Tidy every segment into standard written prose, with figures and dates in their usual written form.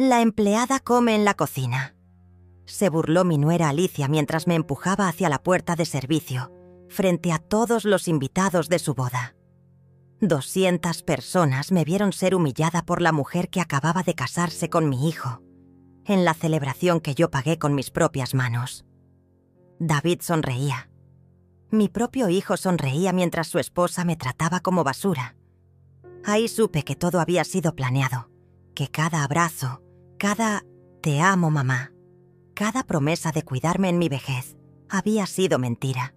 La empleada come en la cocina. Se burló mi nuera Alicia mientras me empujaba hacia la puerta de servicio, frente a todos los invitados de su boda. 200 personas me vieron ser humillada por la mujer que acababa de casarse con mi hijo, en la celebración que yo pagué con mis propias manos. David sonreía. Mi propio hijo sonreía mientras su esposa me trataba como basura. Ahí supe que todo había sido planeado, que cada abrazo, cada «te amo, mamá», cada promesa de cuidarme en mi vejez había sido mentira.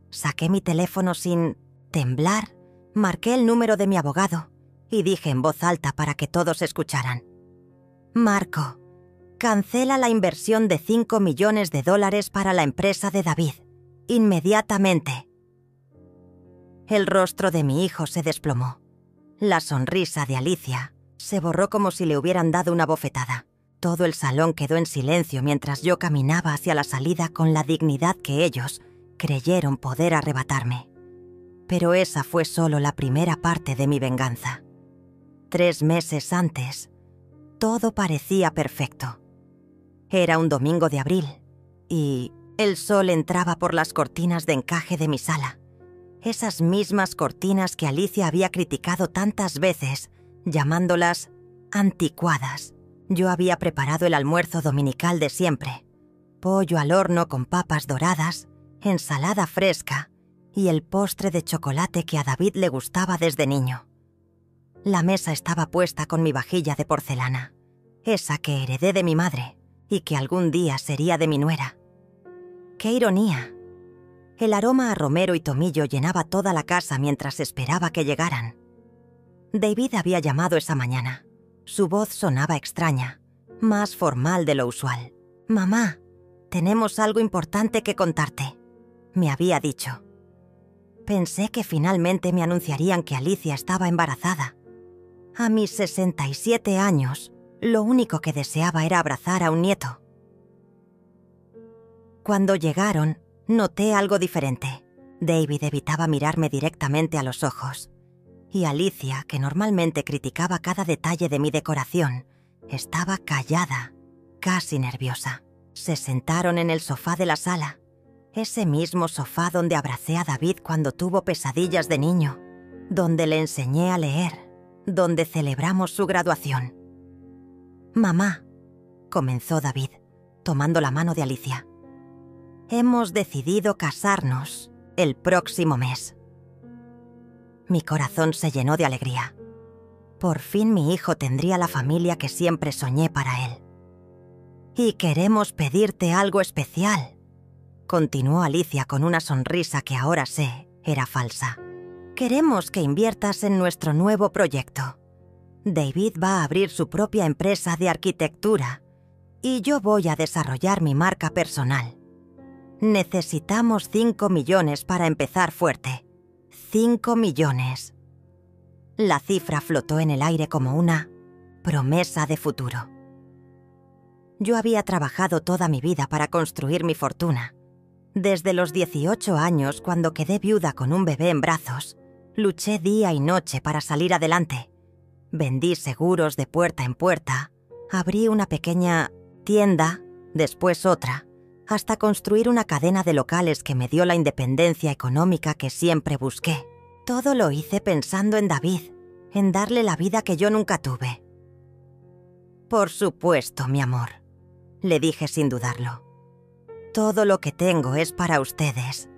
Saqué mi teléfono sin temblar, marqué el número de mi abogado y dije en voz alta para que todos escucharan. «Marco, cancela la inversión de $5 millones para la empresa de David, inmediatamente». El rostro de mi hijo se desplomó. La sonrisa de Alicia se borró como si le hubieran dado una bofetada. Todo el salón quedó en silencio mientras yo caminaba hacia la salida con la dignidad que ellos creyeron poder arrebatarme. Pero esa fue solo la primera parte de mi venganza. 3 meses antes, todo parecía perfecto. Era un domingo de abril y el sol entraba por las cortinas de encaje de mi sala. Esas mismas cortinas que Alicia había criticado tantas veces, llamándolas anticuadas. Yo había preparado el almuerzo dominical de siempre: pollo al horno con papas doradas, ensalada fresca y el postre de chocolate que a David le gustaba desde niño. La mesa estaba puesta con mi vajilla de porcelana, esa que heredé de mi madre y que algún día sería de mi nuera. ¡Qué ironía! El aroma a romero y tomillo llenaba toda la casa mientras esperaba que llegaran. David había llamado esa mañana. Su voz sonaba extraña, más formal de lo usual. «Mamá, tenemos algo importante que contarte», me había dicho. Pensé que finalmente me anunciarían que Alicia estaba embarazada. A mis 67 años, lo único que deseaba era abrazar a un nieto. Cuando llegaron, noté algo diferente. David evitaba mirarme directamente a los ojos. Y Alicia, que normalmente criticaba cada detalle de mi decoración, estaba callada, casi nerviosa. Se sentaron en el sofá de la sala, ese mismo sofá donde abracé a David cuando tuvo pesadillas de niño, donde le enseñé a leer, donde celebramos su graduación. «Mamá», comenzó David, tomando la mano de Alicia, «hemos decidido casarnos el próximo mes». Mi corazón se llenó de alegría. Por fin mi hijo tendría la familia que siempre soñé para él. «Y queremos pedirte algo especial», continuó Alicia con una sonrisa que ahora sé era falsa. «Queremos que inviertas en nuestro nuevo proyecto. David va a abrir su propia empresa de arquitectura y yo voy a desarrollar mi marca personal. Necesitamos 5 millones para empezar fuerte. 5 millones. La cifra flotó en el aire como una promesa de futuro. Yo había trabajado toda mi vida para construir mi fortuna. Desde los 18 años, cuando quedé viuda con un bebé en brazos, luché día y noche para salir adelante. Vendí seguros de puerta en puerta, abrí una pequeña tienda, después otra, hasta construir una cadena de locales que me dio la independencia económica que siempre busqué. Todo lo hice pensando en David, en darle la vida que yo nunca tuve. «Por supuesto, mi amor», le dije sin dudarlo. «Todo lo que tengo es para ustedes».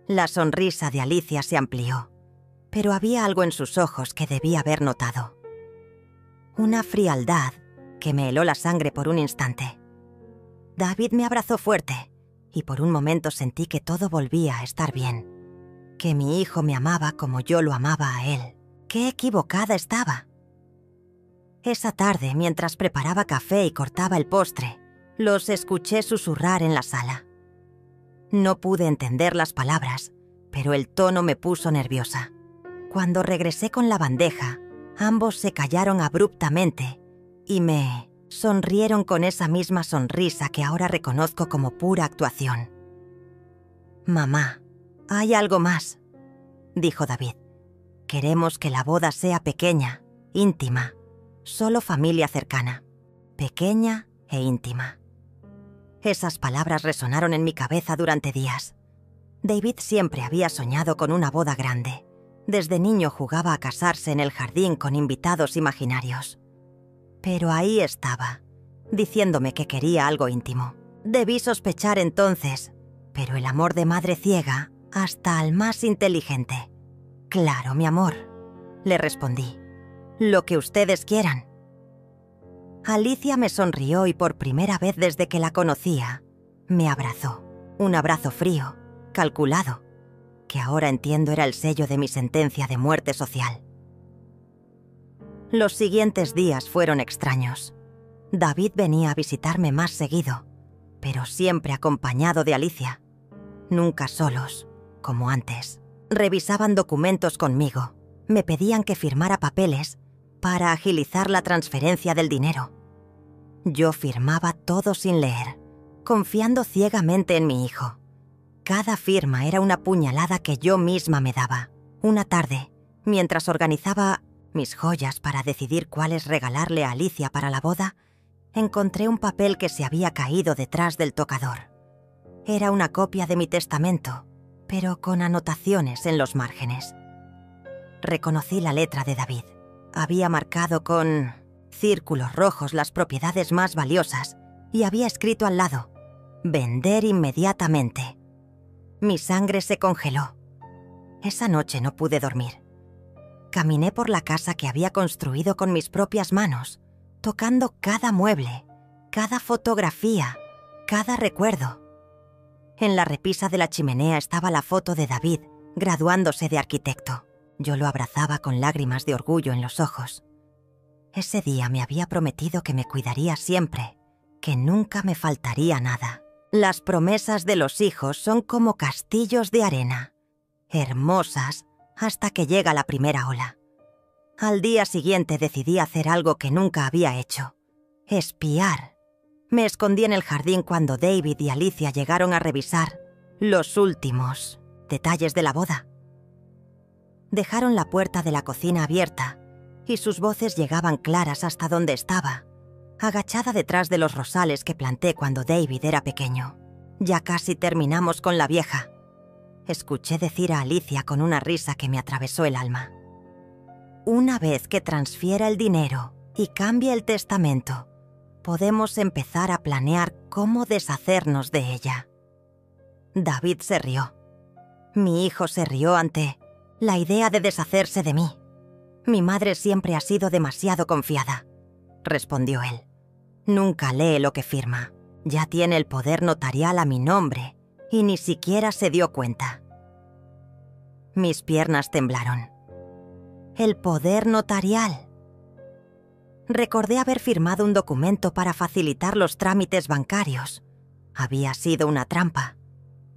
La sonrisa de Alicia se amplió, pero había algo en sus ojos que debí haber notado. Una frialdad que me heló la sangre por un instante. David me abrazó fuerte y por un momento sentí que todo volvía a estar bien, que mi hijo me amaba como yo lo amaba a él. ¡Qué equivocada estaba! Esa tarde, mientras preparaba café y cortaba el postre, los escuché susurrar en la sala. No pude entender las palabras, pero el tono me puso nerviosa. Cuando regresé con la bandeja, ambos se callaron abruptamente y me sonrieron con esa misma sonrisa que ahora reconozco como pura actuación. «Mamá, hay algo más», dijo David. «Queremos que la boda sea pequeña, íntima, solo familia cercana, pequeña e íntima. Esas palabras resonaron en mi cabeza durante días. David siempre había soñado con una boda grande. Desde niño jugaba a casarse en el jardín con invitados imaginarios. Pero ahí estaba, diciéndome que quería algo íntimo. Debí sospechar entonces, pero el amor de madre ciega hasta al más inteligente. «Claro, mi amor», le respondí. «Lo que ustedes quieran». Alicia me sonrió y por primera vez desde que la conocía, me abrazó. Un abrazo frío, calculado, que ahora entiendo era el sello de mi sentencia de muerte social. Los siguientes días fueron extraños. David venía a visitarme más seguido, pero siempre acompañado de Alicia. Nunca solos, como antes. Revisaban documentos conmigo. Me pedían que firmara papeles para agilizar la transferencia del dinero. Yo firmaba todo sin leer, confiando ciegamente en mi hijo. Cada firma era una puñalada que yo misma me daba. Una tarde, mientras organizaba mis joyas para decidir cuáles regalarle a Alicia para la boda, encontré un papel que se había caído detrás del tocador. Era una copia de mi testamento, pero con anotaciones en los márgenes. Reconocí la letra de David. Había marcado con círculos rojos las propiedades más valiosas y había escrito al lado: «Vender inmediatamente». Mi sangre se congeló. Esa noche no pude dormir. Caminé por la casa que había construido con mis propias manos, tocando cada mueble, cada fotografía, cada recuerdo. En la repisa de la chimenea estaba la foto de David, graduándose de arquitecto. Yo lo abrazaba con lágrimas de orgullo en los ojos. Ese día me había prometido que me cuidaría siempre, que nunca me faltaría nada. Las promesas de los hijos son como castillos de arena, hermosas hasta que llega la primera ola. Al día siguiente decidí hacer algo que nunca había hecho: espiar. Me escondí en el jardín cuando David y Alicia llegaron a revisar los últimos detalles de la boda. Dejaron la puerta de la cocina abierta y sus voces llegaban claras hasta donde estaba, agachada detrás de los rosales que planté cuando David era pequeño. «Ya casi terminamos con la vieja», escuché decir a Alicia con una risa que me atravesó el alma. «Una vez que transfiera el dinero y cambie el testamento, podemos empezar a planear cómo deshacernos de ella». David se rió. Mi hijo se rió ante la idea de deshacerse de mí. «Mi madre siempre ha sido demasiado confiada», respondió él. «Nunca lee lo que firma. Ya tiene el poder notarial a mi nombre y ni siquiera se dio cuenta». Mis piernas temblaron. El poder notarial. Recordé haber firmado un documento para facilitar los trámites bancarios. Había sido una trampa.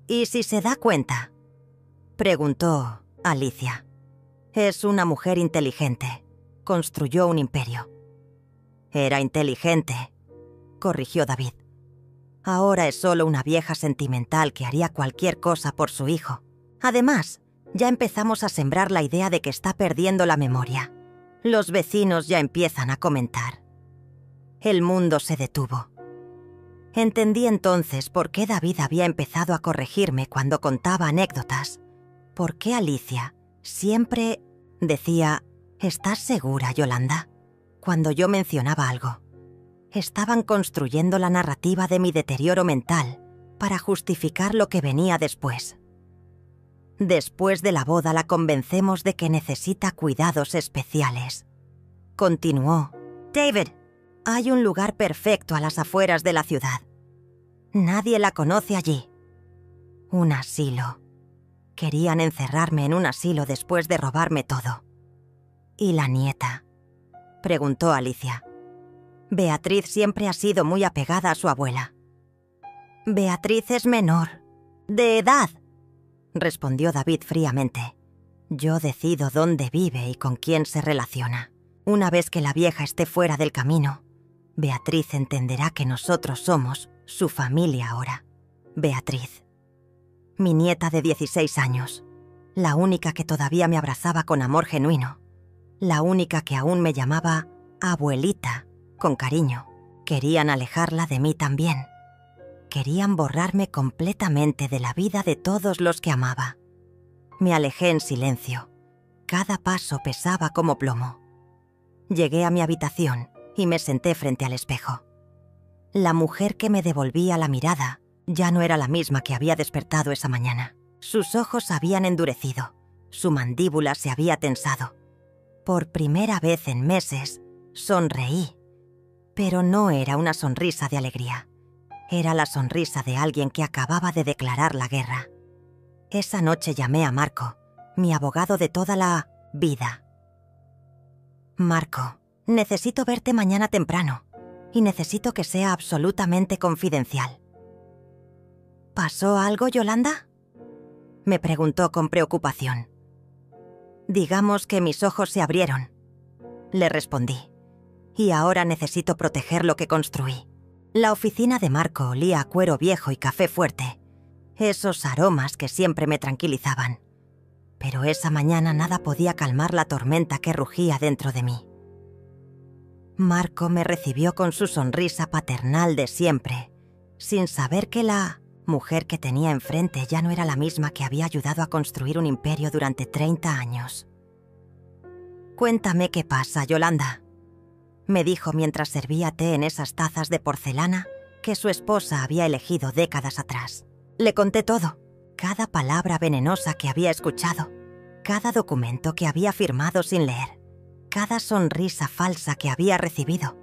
«¿Y si se da cuenta?», preguntó Alicia. «Es una mujer inteligente. Construyó un imperio». «Era inteligente», corrigió David. «Ahora es solo una vieja sentimental que haría cualquier cosa por su hijo. Además, ya empezamos a sembrar la idea de que está perdiendo la memoria. Los vecinos ya empiezan a comentar». El mundo se detuvo. Entendí entonces por qué David había empezado a corregirme cuando contaba anécdotas. Por qué Alicia siempre decía: «¿Estás segura, Yolanda?», cuando yo mencionaba algo. Estaban construyendo la narrativa de mi deterioro mental para justificar lo que venía después. Después de la boda la convencemos de que necesita cuidados especiales. Continuó: «David, hay un lugar perfecto a las afueras de la ciudad. Nadie la conoce allí. Un asilo. Querían encerrarme en un asilo después de robarme todo». «¿Y la nieta?», preguntó Alicia. «Beatriz siempre ha sido muy apegada a su abuela». «Beatriz es menor, de edad», respondió David fríamente. «Yo decido dónde vive y con quién se relaciona. Una vez que la vieja esté fuera del camino, Beatriz entenderá que nosotros somos su familia ahora. Beatriz, mi nieta de 16 años, la única que todavía me abrazaba con amor genuino, la única que aún me llamaba Abuelita, con cariño. Querían alejarla de mí también. Querían borrarme completamente de la vida de todos los que amaba. Me alejé en silencio. Cada paso pesaba como plomo. Llegué a mi habitación y me senté frente al espejo. La mujer que me devolvía la mirada ya no era la misma que había despertado esa mañana. Sus ojos habían endurecido, su mandíbula se había tensado. Por primera vez en meses, sonreí. Pero no era una sonrisa de alegría. Era la sonrisa de alguien que acababa de declarar la guerra. Esa noche llamé a Marco, mi abogado de toda la vida. Marco, necesito verte mañana temprano y necesito que sea absolutamente confidencial. ¿Pasó algo, Yolanda?, me preguntó con preocupación. Digamos que mis ojos se abrieron, le respondí, y ahora necesito proteger lo que construí. La oficina de Marco olía a cuero viejo y café fuerte, esos aromas que siempre me tranquilizaban. Pero esa mañana nada podía calmar la tormenta que rugía dentro de mí. Marco me recibió con su sonrisa paternal de siempre, sin saber que la mujer que tenía enfrente ya no era la misma que había ayudado a construir un imperio durante 30 años. «Cuéntame qué pasa, Yolanda», me dijo mientras servía té en esas tazas de porcelana que su esposa había elegido décadas atrás. Le conté todo, cada palabra venenosa que había escuchado, cada documento que había firmado sin leer, cada sonrisa falsa que había recibido.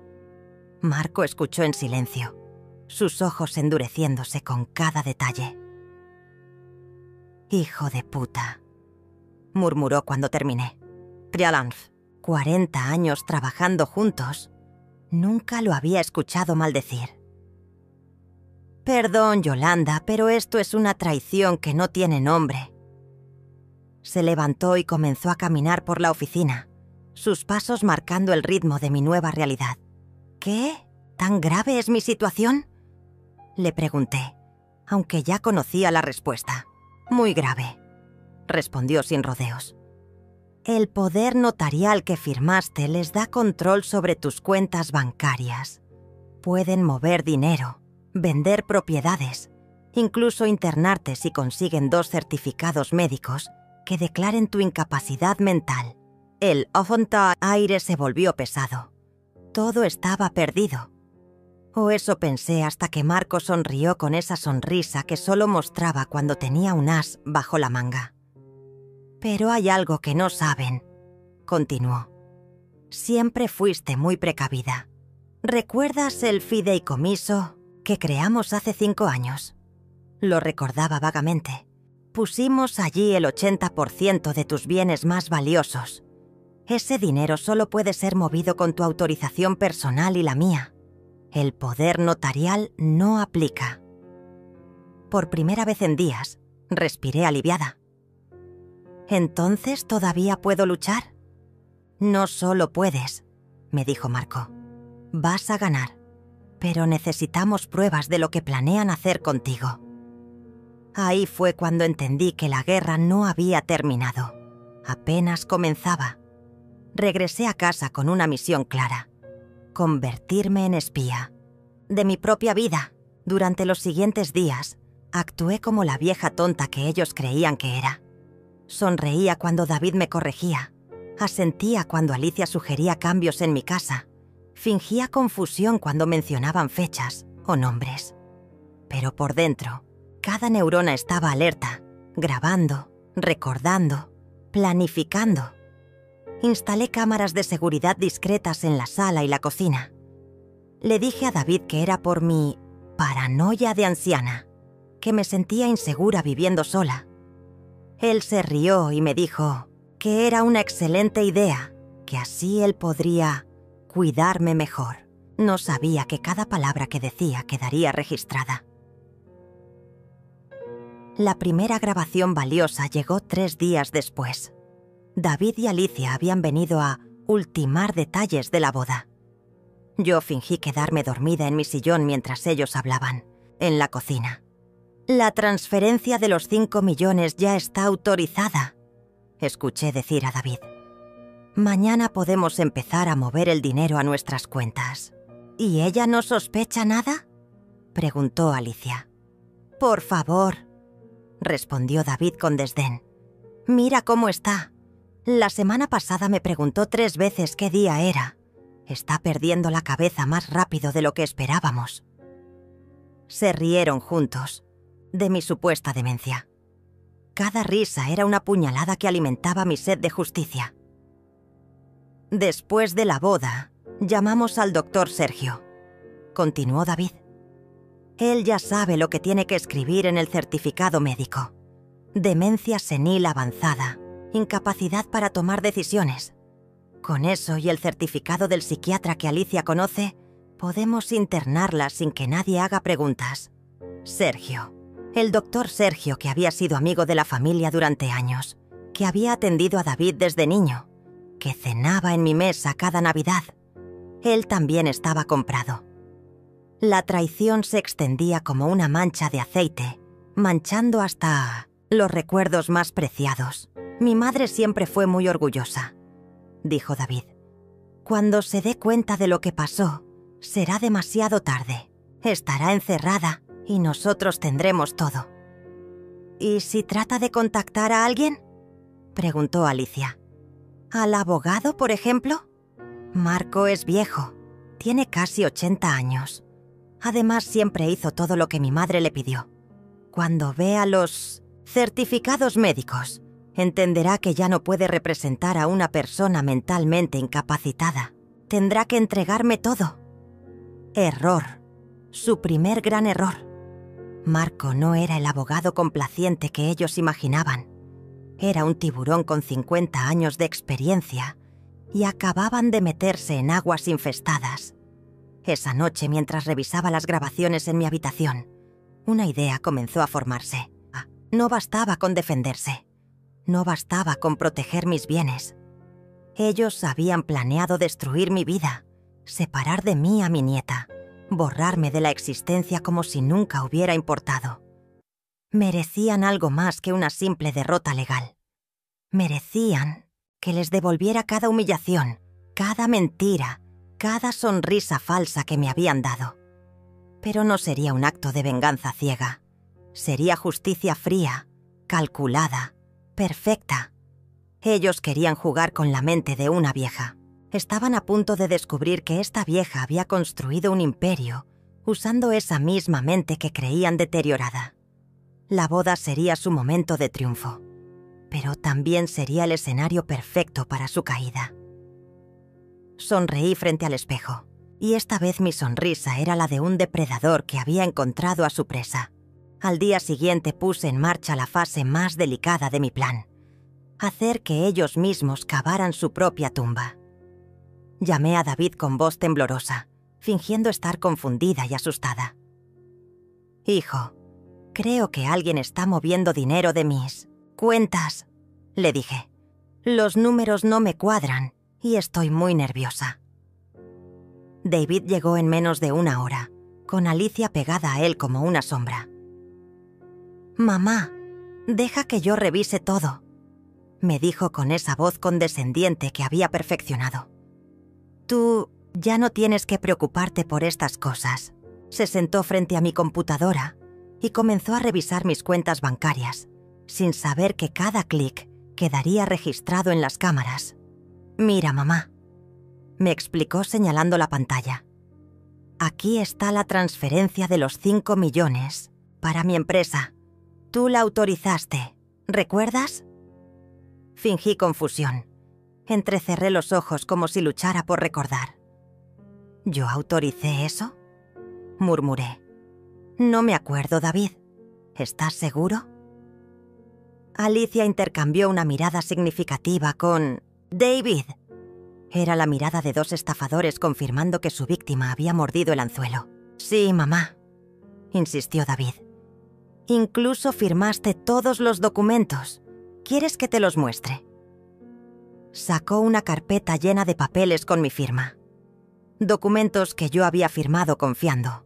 Marco escuchó en silencio, sus ojos endureciéndose con cada detalle. «Hijo de puta», murmuró cuando terminé. «Trialanf, 40 años trabajando juntos, nunca lo había escuchado maldecir». «Perdón, Yolanda, pero esto es una traición que no tiene nombre». Se levantó y comenzó a caminar por la oficina, sus pasos marcando el ritmo de mi nueva realidad. «¿Qué? ¿Tan grave es mi situación?», le pregunté, aunque ya conocía la respuesta. «Muy grave», respondió sin rodeos. «El poder notarial que firmaste les da control sobre tus cuentas bancarias. Pueden mover dinero, vender propiedades, incluso internarte si consiguen 2 certificados médicos que declaren tu incapacidad mental». El aire se volvió pesado. Todo estaba perdido. O eso pensé hasta que Marco sonrió con esa sonrisa que solo mostraba cuando tenía un as bajo la manga. «Pero hay algo que no saben», continuó. «Siempre fuiste muy precavida. ¿Recuerdas el fideicomiso que creamos hace 5 años?» Lo recordaba vagamente. «Pusimos allí el 80% de tus bienes más valiosos. Ese dinero solo puede ser movido con tu autorización personal y la mía. El poder notarial no aplica». Por primera vez en días, respiré aliviada. «¿Entonces todavía puedo luchar?» «No solo puedes», me dijo Marco. «Vas a ganar, pero necesitamos pruebas de lo que planean hacer contigo». Ahí fue cuando entendí que la guerra no había terminado. Apenas comenzaba. Regresé a casa con una misión clara: convertirme en espía. De mi propia vida. Durante los siguientes días, actué como la vieja tonta que ellos creían que era. Sonreía cuando David me corregía, asentía cuando Alicia sugería cambios en mi casa, fingía confusión cuando mencionaban fechas o nombres. Pero por dentro, cada neurona estaba alerta, grabando, recordando, planificando. Instalé cámaras de seguridad discretas en la sala y la cocina. Le dije a David que era por mi paranoia de anciana, que me sentía insegura viviendo sola. Él se rió y me dijo que era una excelente idea, que así él podría cuidarme mejor. No sabía que cada palabra que decía quedaría registrada. La primera grabación valiosa llegó 3 días después. David y Alicia habían venido a ultimar detalles de la boda. Yo fingí quedarme dormida en mi sillón mientras ellos hablaban, en la cocina. «La transferencia de los 5 millones ya está autorizada», escuché decir a David. Mañana podemos empezar a mover el dinero a nuestras cuentas. ¿Y ella no sospecha nada?, preguntó Alicia. Por favor, respondió David con desdén. Mira cómo está. La semana pasada me preguntó 3 veces qué día era. Está perdiendo la cabeza más rápido de lo que esperábamos. Se rieron juntos, de mi supuesta demencia. Cada risa era una puñalada que alimentaba mi sed de justicia. Después de la boda, llamamos al doctor Sergio, continuó David. Él ya sabe lo que tiene que escribir en el certificado médico. Demencia senil avanzada, incapacidad para tomar decisiones. Con eso y el certificado del psiquiatra que Alicia conoce, podemos internarla sin que nadie haga preguntas. Sergio, el doctor Sergio, que había sido amigo de la familia durante años, que había atendido a David desde niño, que cenaba en mi mesa cada Navidad. Él también estaba comprado. La traición se extendía como una mancha de aceite, manchando hasta los recuerdos más preciados. Mi madre siempre fue muy orgullosa, dijo David. Cuando se dé cuenta de lo que pasó, será demasiado tarde. Estará encerrada y nosotros tendremos todo. ¿Y si trata de contactar a alguien?, preguntó Alicia. ¿Al abogado, por ejemplo? Marco es viejo, tiene casi 80 años. Además, siempre hizo todo lo que mi madre le pidió. Cuando vea los certificados médicos, entenderá que ya no puede representar a una persona mentalmente incapacitada. Tendrá que entregarme todo. Error. Su primer gran error. Marco no era el abogado complaciente que ellos imaginaban. Era un tiburón con 50 años de experiencia y acababan de meterse en aguas infestadas. Esa noche, mientras revisaba las grabaciones en mi habitación, una idea comenzó a formarse. No bastaba con defenderse. No bastaba con proteger mis bienes. Ellos habían planeado destruir mi vida, separar de mí a mi nieta, borrarme de la existencia como si nunca hubiera importado. Merecían algo más que una simple derrota legal. Merecían que les devolviera cada humillación, cada mentira, cada sonrisa falsa que me habían dado. Pero no sería un acto de venganza ciega. Sería justicia fría, calculada, perfecta. Ellos querían jugar con la mente de una vieja. Estaban a punto de descubrir que esta vieja había construido un imperio usando esa misma mente que creían deteriorada. La boda sería su momento de triunfo, pero también sería el escenario perfecto para su caída. Sonreí frente al espejo, y esta vez mi sonrisa era la de un depredador que había encontrado a su presa. Al día siguiente puse en marcha la fase más delicada de mi plan: hacer que ellos mismos cavaran su propia tumba. Llamé a David con voz temblorosa, fingiendo estar confundida y asustada. «Hijo, creo que alguien está moviendo dinero de mis cuentas», le dije. «Los números no me cuadran y estoy muy nerviosa». David llegó en menos de 1 hora, con Alicia pegada a él como una sombra. «Mamá, deja que yo revise todo», me dijo con esa voz condescendiente que había perfeccionado. «Tú ya no tienes que preocuparte por estas cosas». Se sentó frente a mi computadora y comenzó a revisar mis cuentas bancarias, sin saber que cada clic quedaría registrado en las cámaras. «Mira, mamá», me explicó señalando la pantalla. «Aquí está la transferencia de los 5 millones para mi empresa. Tú la autorizaste, ¿recuerdas?» Fingí confusión. Entrecerré los ojos como si luchara por recordar. «¿Yo autoricé eso?», murmuré. «No me acuerdo, David. ¿Estás seguro?» Alicia intercambió una mirada significativa con «David». Era la mirada de 2 estafadores confirmando que su víctima había mordido el anzuelo. «Sí, mamá», insistió David. «Incluso firmaste todos los documentos. ¿Quieres que te los muestre?» Sacó una carpeta llena de papeles con mi firma. Documentos que yo había firmado confiando,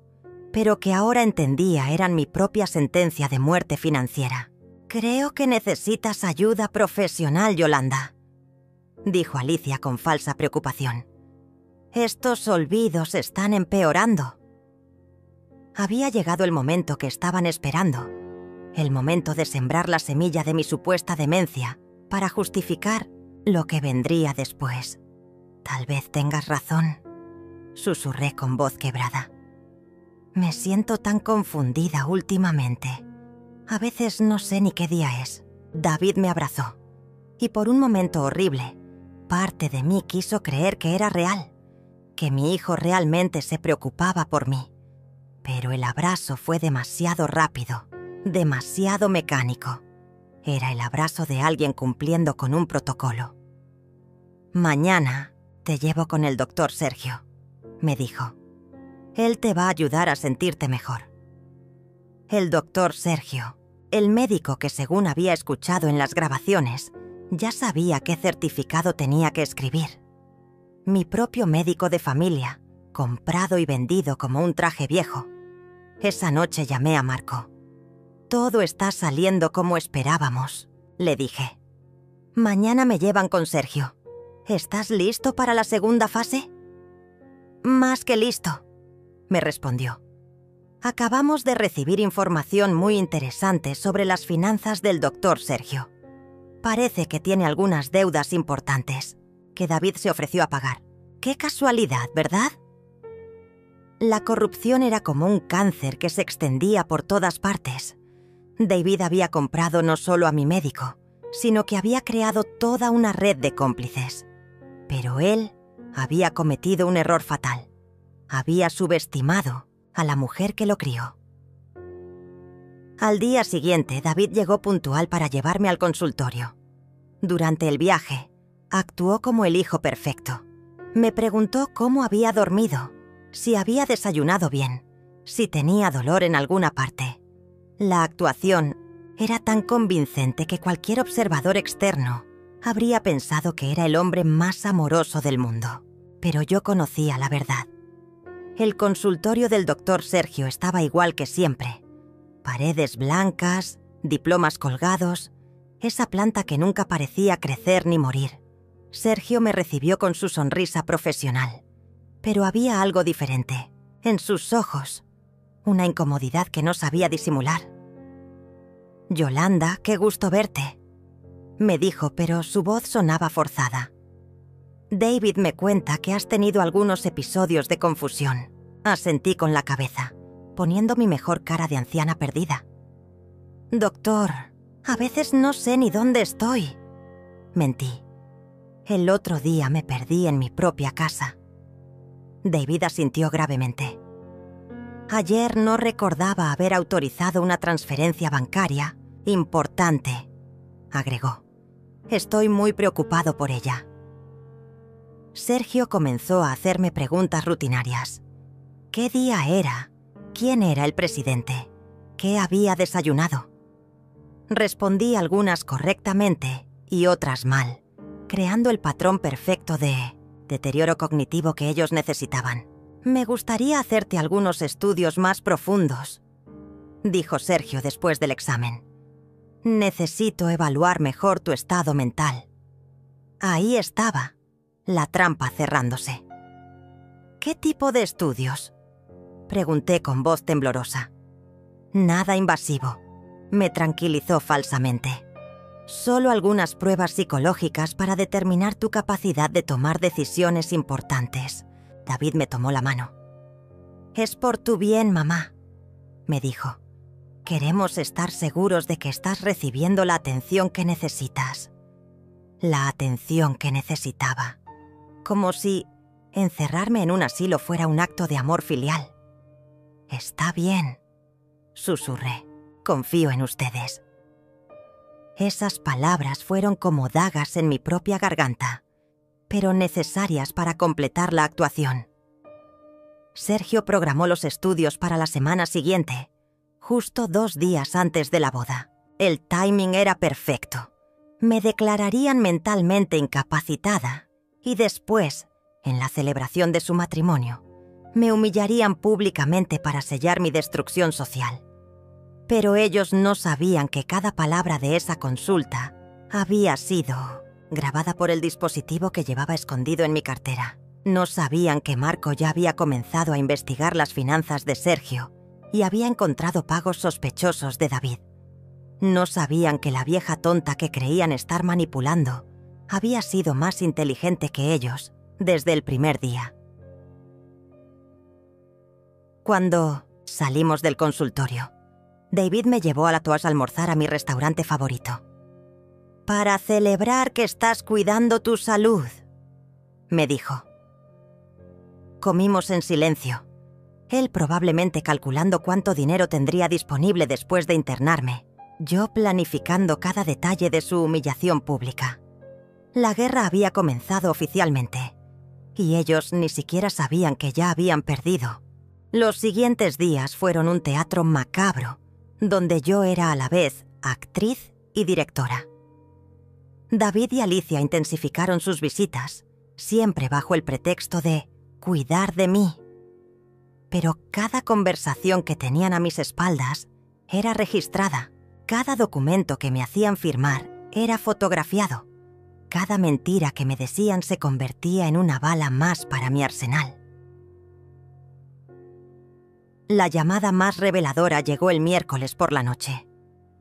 pero que ahora entendía eran mi propia sentencia de muerte financiera. «Creo que necesitas ayuda profesional, Yolanda». dijo Alicia con falsa preocupación. «Estos olvidos están empeorando». Había llegado el momento que estaban esperando, el momento de sembrar la semilla de mi supuesta demencia para justificar lo que vendría después. «Tal vez tengas razón», susurré con voz quebrada. «Me siento tan confundida últimamente. A veces no sé ni qué día es». David me abrazó, y por un momento horrible, parte de mí quiso creer que era real, que mi hijo realmente se preocupaba por mí. Pero el abrazo fue demasiado rápido, demasiado mecánico. Era el abrazo de alguien cumpliendo con un protocolo. «Mañana te llevo con el doctor Sergio», me dijo. «Él te va a ayudar a sentirte mejor». El doctor Sergio, el médico que según había escuchado en las grabaciones, ya sabía qué certificado tenía que escribir. Mi propio médico de familia, comprado y vendido como un traje viejo. Esa noche llamé a Marco. «Todo está saliendo como esperábamos», le dije. «Mañana me llevan con Sergio. ¿Estás listo para la segunda fase?» «Más que listo», me respondió. «Acabamos de recibir información muy interesante sobre las finanzas del doctor Sergio. Parece que tiene algunas deudas importantes, que David se ofreció a pagar. Qué casualidad, ¿verdad?» La corrupción era como un cáncer que se extendía por todas partes. David había comprado no solo a mi médico, sino que había creado toda una red de cómplices. Pero él había cometido un error fatal. Había subestimado a la mujer que lo crió. Al día siguiente, David llegó puntual para llevarme al consultorio. Durante el viaje, actuó como el hijo perfecto. Me preguntó cómo había dormido, si había desayunado bien, si tenía dolor en alguna parte. La actuación era tan convincente que cualquier observador externo habría pensado que era el hombre más amoroso del mundo. Pero yo conocía la verdad. El consultorio del doctor Sergio estaba igual que siempre. Paredes blancas, diplomas colgados, esa planta que nunca parecía crecer ni morir. Sergio me recibió con su sonrisa profesional. Pero había algo diferente. En sus ojos, una incomodidad que no sabía disimular. «Yolanda, qué gusto verte», me dijo, pero su voz sonaba forzada. «David me cuenta que has tenido algunos episodios de confusión», asentí con la cabeza, poniendo mi mejor cara de anciana perdida. «Doctor, a veces no sé ni dónde estoy», mentí. «El otro día me perdí en mi propia casa». David asintió gravemente. «Ayer no recordaba haber autorizado una transferencia bancaria importante», agregó. «Estoy muy preocupado por ella». Sergio comenzó a hacerme preguntas rutinarias. ¿Qué día era? ¿Quién era el presidente? ¿Qué había desayunado? Respondí algunas correctamente y otras mal, creando el patrón perfecto de deterioro cognitivo que ellos necesitaban. «Me gustaría hacerte algunos estudios más profundos», dijo Sergio después del examen. «Necesito evaluar mejor tu estado mental». Ahí estaba, la trampa cerrándose. «¿Qué tipo de estudios?», pregunté con voz temblorosa. «Nada invasivo», me tranquilizó falsamente. «Solo algunas pruebas psicológicas para determinar tu capacidad de tomar decisiones importantes». David me tomó la mano. «Es por tu bien, mamá», me dijo. «Queremos estar seguros de que estás recibiendo la atención que necesitas». La atención que necesitaba. Como si encerrarme en un asilo fuera un acto de amor filial. «Está bien», susurré. «Confío en ustedes». Esas palabras fueron como dagas en mi propia garganta, pero necesarias para completar la actuación. Sergio programó los estudios para la semana siguiente, justo 2 días antes de la boda. El timing era perfecto. Me declararían mentalmente incapacitada y después, en la celebración de su matrimonio, me humillarían públicamente para sellar mi destrucción social. Pero ellos no sabían que cada palabra de esa consulta había sido grabada por el dispositivo que llevaba escondido en mi cartera. No sabían que Marco ya había comenzado a investigar las finanzas de Sergio y había encontrado pagos sospechosos de David. No sabían que la vieja tonta que creían estar manipulando había sido más inteligente que ellos desde el primer día. Cuando salimos del consultorio, David me llevó a la Tours a almorzar a mi restaurante favorito. «Para celebrar que estás cuidando tu salud», me dijo. Comimos en silencio, él probablemente calculando cuánto dinero tendría disponible después de internarme, yo planificando cada detalle de su humillación pública. La guerra había comenzado oficialmente, y ellos ni siquiera sabían que ya habían perdido. Los siguientes días fueron un teatro macabro, donde yo era a la vez actriz y directora. David y Alicia intensificaron sus visitas, siempre bajo el pretexto de cuidar de mí. Pero cada conversación que tenían a mis espaldas era registrada. Cada documento que me hacían firmar era fotografiado. Cada mentira que me decían se convertía en una bala más para mi arsenal. La llamada más reveladora llegó el miércoles por la noche.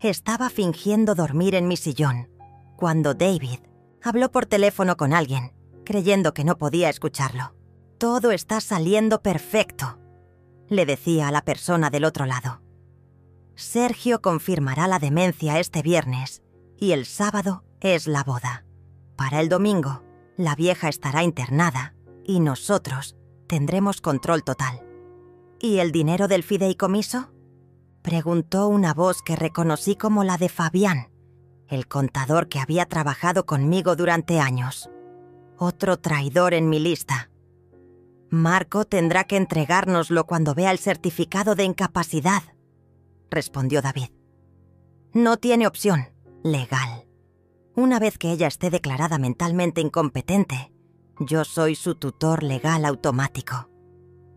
Estaba fingiendo dormir en mi sillón, cuando David habló por teléfono con alguien, creyendo que no podía escucharlo. «Todo está saliendo perfecto», le decía a la persona del otro lado. «Sergio confirmará la demencia este viernes y el sábado es la boda. Para el domingo, la vieja estará internada y nosotros tendremos control total». «¿Y el dinero del fideicomiso?», preguntó una voz que reconocí como la de Fabián, el contador que había trabajado conmigo durante años. Otro traidor en mi lista. «Marco tendrá que entregárnoslo cuando vea el certificado de incapacidad», respondió David. «No tiene opción legal. Una vez que ella esté declarada mentalmente incompetente, yo soy su tutor legal automático».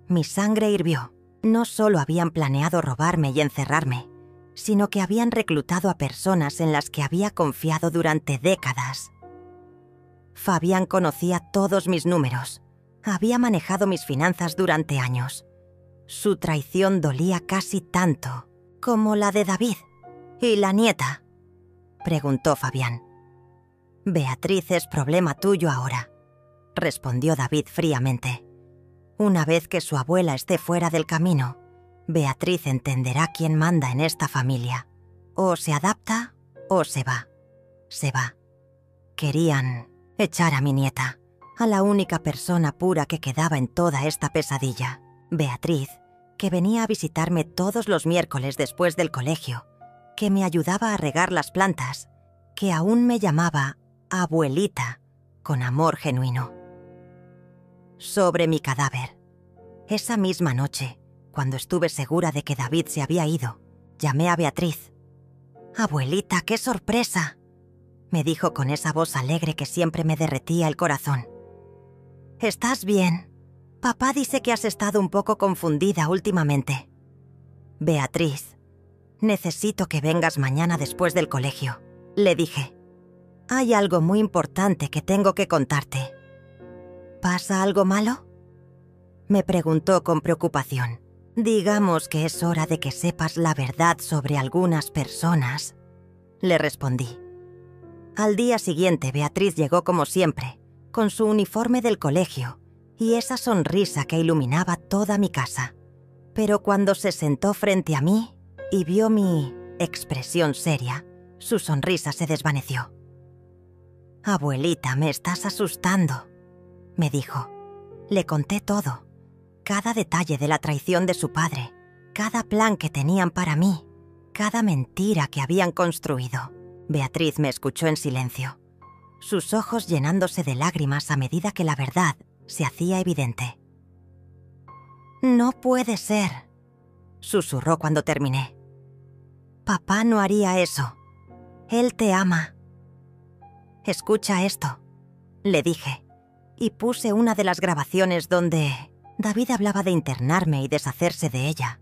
Mi sangre hirvió. No solo habían planeado robarme y encerrarme, sino que habían reclutado a personas en las que había confiado durante décadas. Fabián conocía todos mis números. Había manejado mis finanzas durante años. Su traición dolía casi tanto como la de David. «¿Y la nieta?», preguntó Fabián. «Beatriz es problema tuyo ahora», respondió David fríamente. «Una vez que su abuela esté fuera del camino, Beatriz entenderá quién manda en esta familia. O se adapta o se va. Se va». Querían echar a mi nieta, a la única persona pura que quedaba en toda esta pesadilla. Beatriz, que venía a visitarme todos los miércoles después del colegio, que me ayudaba a regar las plantas, que aún me llamaba abuelita con amor genuino. Sobre mi cadáver. Esa misma noche, cuando estuve segura de que David se había ido, llamé a Beatriz. «Abuelita, qué sorpresa», me dijo con esa voz alegre que siempre me derretía el corazón. «¿Estás bien? Papá dice que has estado un poco confundida últimamente». «Beatriz, necesito que vengas mañana después del colegio», le dije. «Hay algo muy importante que tengo que contarte». «¿Pasa algo malo?», me preguntó con preocupación. «Digamos que es hora de que sepas la verdad sobre algunas personas», le respondí. Al día siguiente, Beatriz llegó como siempre, con su uniforme del colegio y esa sonrisa que iluminaba toda mi casa. Pero cuando se sentó frente a mí y vio mi expresión seria, su sonrisa se desvaneció. «Abuelita, me estás asustando», me dijo. Le conté todo, cada detalle de la traición de su padre, cada plan que tenían para mí, cada mentira que habían construido. Beatriz me escuchó en silencio, sus ojos llenándose de lágrimas a medida que la verdad se hacía evidente. «No puede ser», susurró cuando terminé. «Papá no haría eso. Él te ama». «Escucha esto», le dije, y puse una de las grabaciones donde David hablaba de internarme y deshacerse de ella.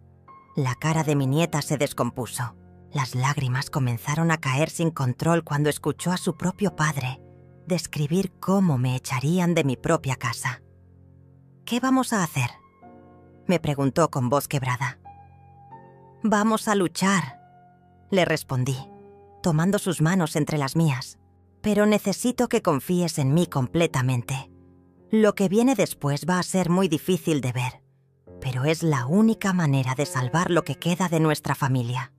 La cara de mi nieta se descompuso. Las lágrimas comenzaron a caer sin control cuando escuchó a su propio padre describir cómo me echarían de mi propia casa. «¿Qué vamos a hacer?», me preguntó con voz quebrada. «Vamos a luchar», le respondí, tomando sus manos entre las mías. «Pero necesito que confíes en mí completamente. Lo que viene después va a ser muy difícil de ver, pero es la única manera de salvar lo que queda de nuestra familia».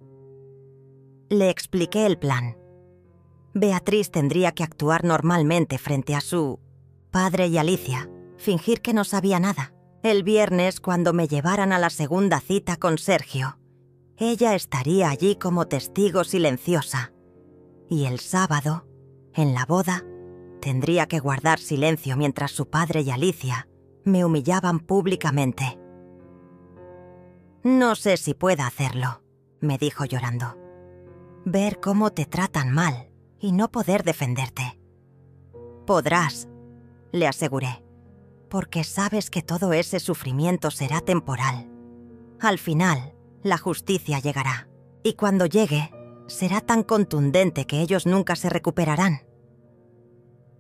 Le expliqué el plan. Beatriz tendría que actuar normalmente frente a su padre y Alicia, fingir que no sabía nada. El viernes, cuando me llevaran a la segunda cita con Sergio, ella estaría allí como testigo silenciosa. Y el sábado, en la boda, tendría que guardar silencio mientras su padre y Alicia me humillaban públicamente. «No sé si pueda hacerlo», me dijo llorando. «Ver cómo te tratan mal y no poder defenderte». «Podrás», le aseguré, «porque sabes que todo ese sufrimiento será temporal. Al final, la justicia llegará, y cuando llegue, será tan contundente que ellos nunca se recuperarán».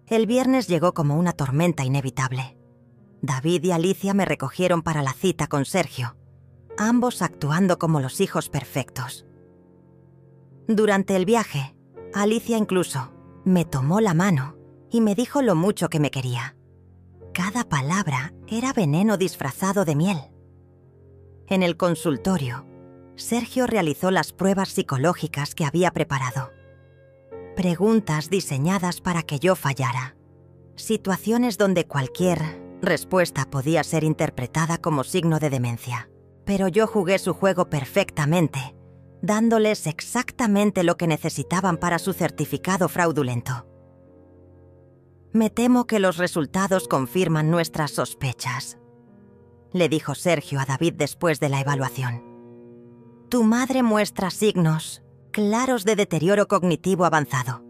El viernes llegó como una tormenta inevitable. David y Alicia me recogieron para la cita con Sergio, ambos actuando como los hijos perfectos. Durante el viaje, Alicia incluso me tomó la mano y me dijo lo mucho que me quería. Cada palabra era veneno disfrazado de miel. En el consultorio, Sergio realizó las pruebas psicológicas que había preparado. Preguntas diseñadas para que yo fallara. Situaciones donde cualquier respuesta podía ser interpretada como signo de demencia. Pero yo jugué su juego perfectamente, dándoles exactamente lo que necesitaban para su certificado fraudulento. «Me temo que los resultados confirman nuestras sospechas», le dijo Sergio a David después de la evaluación. «Tu madre muestra signos claros de deterioro cognitivo avanzado.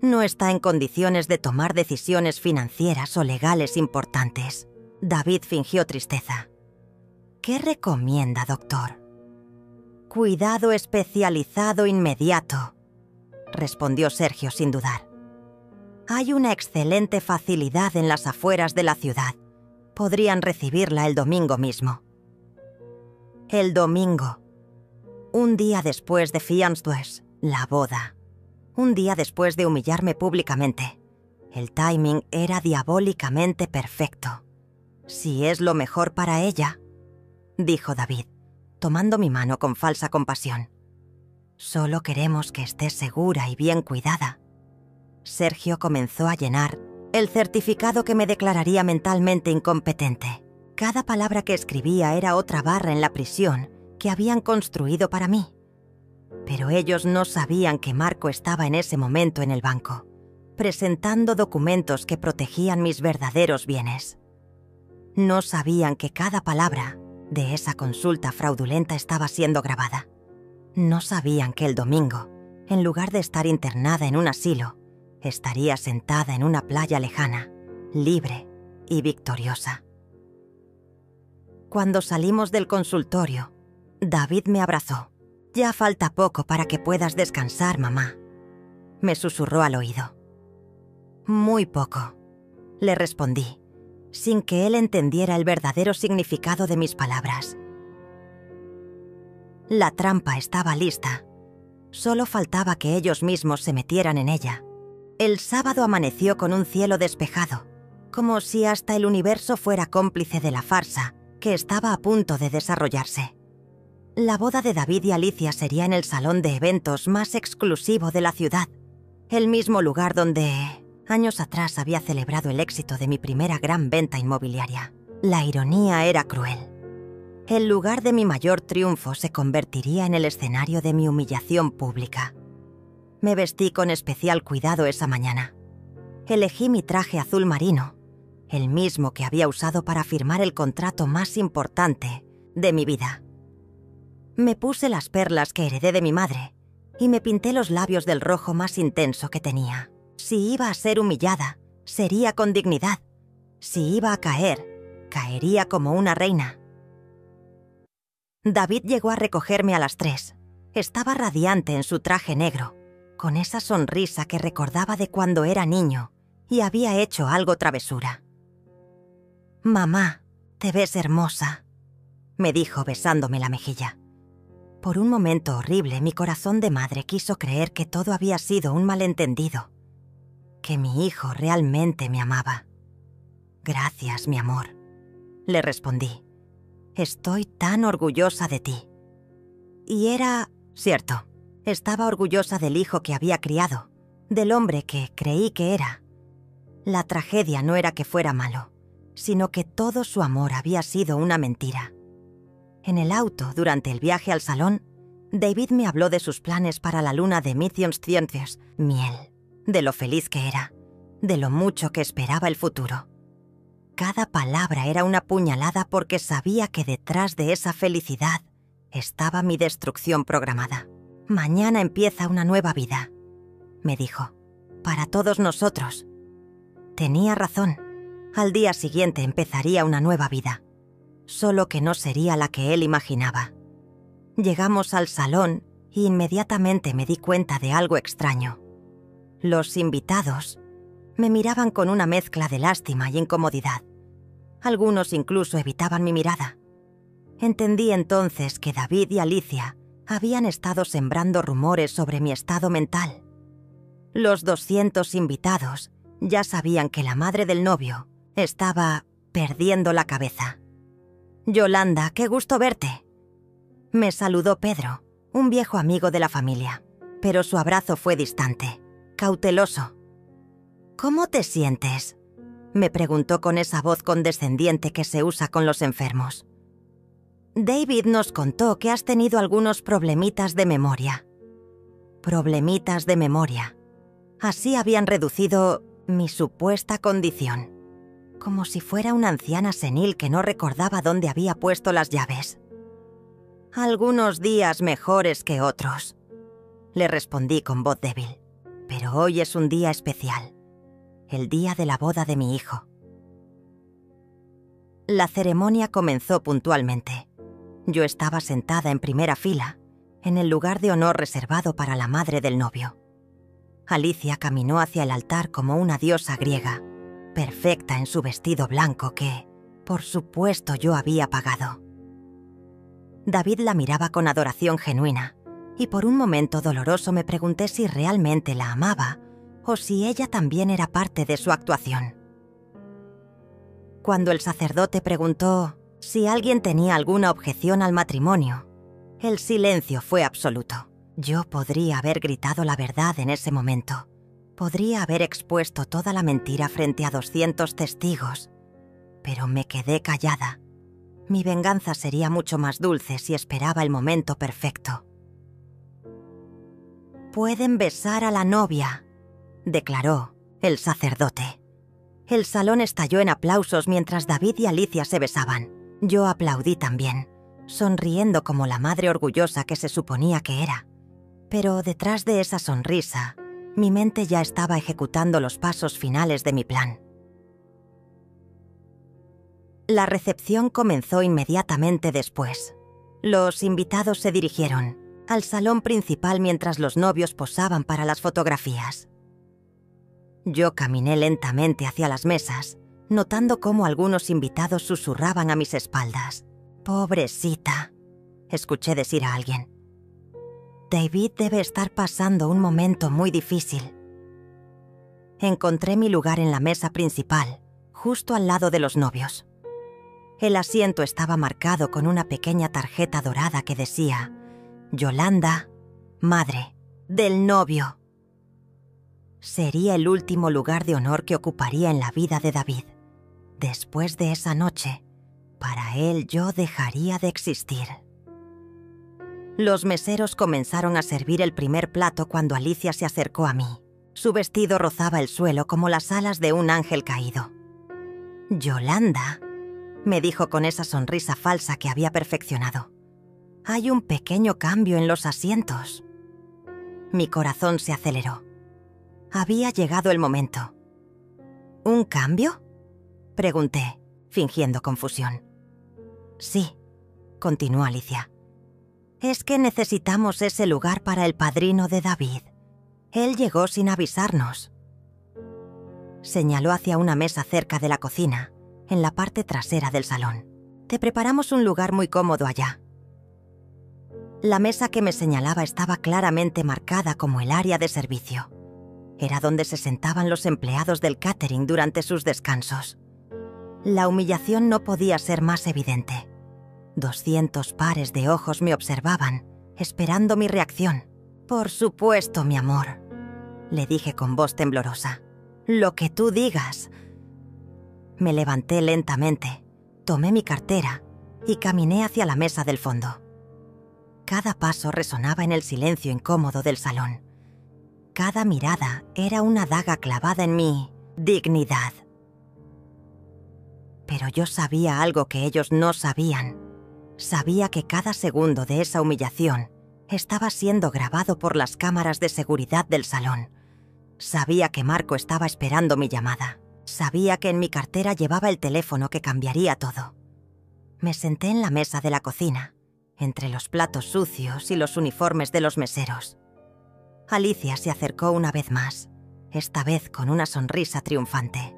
No está en condiciones de tomar decisiones financieras o legales importantes». David fingió tristeza. «¿Qué recomienda, doctor?» «Cuidado especializado inmediato», respondió Sergio sin dudar. «Hay una excelente facilidad en las afueras de la ciudad. Podrían recibirla el domingo mismo». El domingo. Un día después de Fiançailles, la boda. Un día después de humillarme públicamente. El timing era diabólicamente perfecto. «Si es lo mejor para ella», dijo David, tomando mi mano con falsa compasión. «Solo queremos que estés segura y bien cuidada». Sergio comenzó a llenar el certificado que me declararía mentalmente incompetente. Cada palabra que escribía era otra barra en la prisión que habían construido para mí. Pero ellos no sabían que Marco estaba en ese momento en el banco, presentando documentos que protegían mis verdaderos bienes. No sabían que cada palabra de esa consulta fraudulenta estaba siendo grabada. No sabían que el domingo, en lugar de estar internada en un asilo, estaría sentada en una playa lejana, libre y victoriosa. Cuando salimos del consultorio, David me abrazó. «Ya falta poco para que puedas descansar, mamá», me susurró al oído. «Muy poco», le respondí, sin que él entendiera el verdadero significado de mis palabras. La trampa estaba lista. Solo faltaba que ellos mismos se metieran en ella. El sábado amaneció con un cielo despejado, como si hasta el universo fuera cómplice de la farsa que estaba a punto de desarrollarse. La boda de David y Alicia sería en el salón de eventos más exclusivo de la ciudad, el mismo lugar donde años atrás había celebrado el éxito de mi primera gran venta inmobiliaria. La ironía era cruel. El lugar de mi mayor triunfo se convertiría en el escenario de mi humillación pública. Me vestí con especial cuidado esa mañana. Elegí mi traje azul marino, el mismo que había usado para firmar el contrato más importante de mi vida. Me puse las perlas que heredé de mi madre y me pinté los labios del rojo más intenso que tenía. Si iba a ser humillada, sería con dignidad. Si iba a caer, caería como una reina. David llegó a recogerme a las 3. Estaba radiante en su traje negro, con esa sonrisa que recordaba de cuando era niño y había hecho algo travesura. «Mamá, te ves hermosa», me dijo besándome la mejilla. Por un momento horrible, mi corazón de madre quiso creer que todo había sido un malentendido, que mi hijo realmente me amaba. «Gracias, mi amor», le respondí. «Estoy tan orgullosa de ti». Y era cierto. Estaba orgullosa del hijo que había criado, del hombre que creí que era. La tragedia no era que fuera malo, sino que todo su amor había sido una mentira. En el auto, durante el viaje al salón, David me habló de sus planes para la luna de Mission-Sciences, miel, de lo feliz que era, de lo mucho que esperaba el futuro. Cada palabra era una puñalada porque sabía que detrás de esa felicidad estaba mi destrucción programada. «Mañana empieza una nueva vida», me dijo, «para todos nosotros». Tenía razón. Al día siguiente empezaría una nueva vida, solo que no sería la que él imaginaba. Llegamos al salón e inmediatamente me di cuenta de algo extraño. Los invitados me miraban con una mezcla de lástima y incomodidad. Algunos incluso evitaban mi mirada. Entendí entonces que David y Alicia habían estado sembrando rumores sobre mi estado mental. Los 200 invitados ya sabían que la madre del novio estaba perdiendo la cabeza. «Yolanda, qué gusto verte», me saludó Pedro, un viejo amigo de la familia, pero su abrazo fue distante, cauteloso. «¿Cómo te sientes?», me preguntó con esa voz condescendiente que se usa con los enfermos. «David nos contó que has tenido algunos problemitas de memoria». Problemitas de memoria. Así habían reducido mi supuesta condición, como si fuera una anciana senil que no recordaba dónde había puesto las llaves. «Algunos días mejores que otros», le respondí con voz débil. «Pero hoy es un día especial, el día de la boda de mi hijo». La ceremonia comenzó puntualmente. Yo estaba sentada en primera fila, en el lugar de honor reservado para la madre del novio. Alicia caminó hacia el altar como una diosa griega, perfecta en su vestido blanco que, por supuesto, yo había pagado. David la miraba con adoración genuina, y por un momento doloroso me pregunté si realmente la amaba o si ella también era parte de su actuación. Cuando el sacerdote preguntó si alguien tenía alguna objeción al matrimonio, el silencio fue absoluto. Yo podría haber gritado la verdad en ese momento. Podría haber expuesto toda la mentira frente a 200 testigos, pero me quedé callada. Mi venganza sería mucho más dulce si esperaba el momento perfecto. «Pueden besar a la novia», declaró el sacerdote. El salón estalló en aplausos mientras David y Alicia se besaban. Yo aplaudí también, sonriendo como la madre orgullosa que se suponía que era. Pero detrás de esa sonrisa, mi mente ya estaba ejecutando los pasos finales de mi plan. La recepción comenzó inmediatamente después. Los invitados se dirigieron al salón principal mientras los novios posaban para las fotografías. Yo caminé lentamente hacia las mesas, notando cómo algunos invitados susurraban a mis espaldas. «Pobrecita», escuché decir a alguien. «David debe estar pasando un momento muy difícil». Encontré mi lugar en la mesa principal, justo al lado de los novios. El asiento estaba marcado con una pequeña tarjeta dorada que decía «Yolanda, madre del novio». Sería el último lugar de honor que ocuparía en la vida de David. Después de esa noche, para él yo dejaría de existir. Los meseros comenzaron a servir el primer plato cuando Alicia se acercó a mí. Su vestido rozaba el suelo como las alas de un ángel caído. «Yolanda», me dijo con esa sonrisa falsa que había perfeccionado. «Hay un pequeño cambio en los asientos». Mi corazón se aceleró. Había llegado el momento. «¿Un cambio?», pregunté, fingiendo confusión. «Sí», continuó Alicia. «Es que necesitamos ese lugar para el padrino de David. Él llegó sin avisarnos». Señaló hacia una mesa cerca de la cocina, en la parte trasera del salón. Te preparamos un lugar muy cómodo allá. La mesa que me señalaba estaba claramente marcada como el área de servicio. Era donde se sentaban los empleados del catering durante sus descansos. La humillación no podía ser más evidente. 200 pares de ojos me observaban, esperando mi reacción. «Por supuesto, mi amor», le dije con voz temblorosa. «Lo que tú digas». Me levanté lentamente, tomé mi cartera y caminé hacia la mesa del fondo. Cada paso resonaba en el silencio incómodo del salón. Cada mirada era una daga clavada en mi dignidad. Pero yo sabía algo que ellos no sabían. Sabía que cada segundo de esa humillación estaba siendo grabado por las cámaras de seguridad del salón. Sabía que Marco estaba esperando mi llamada. Sabía que en mi cartera llevaba el teléfono que cambiaría todo. Me senté en la mesa de la cocina, entre los platos sucios y los uniformes de los meseros. Alicia se acercó una vez más, esta vez con una sonrisa triunfante.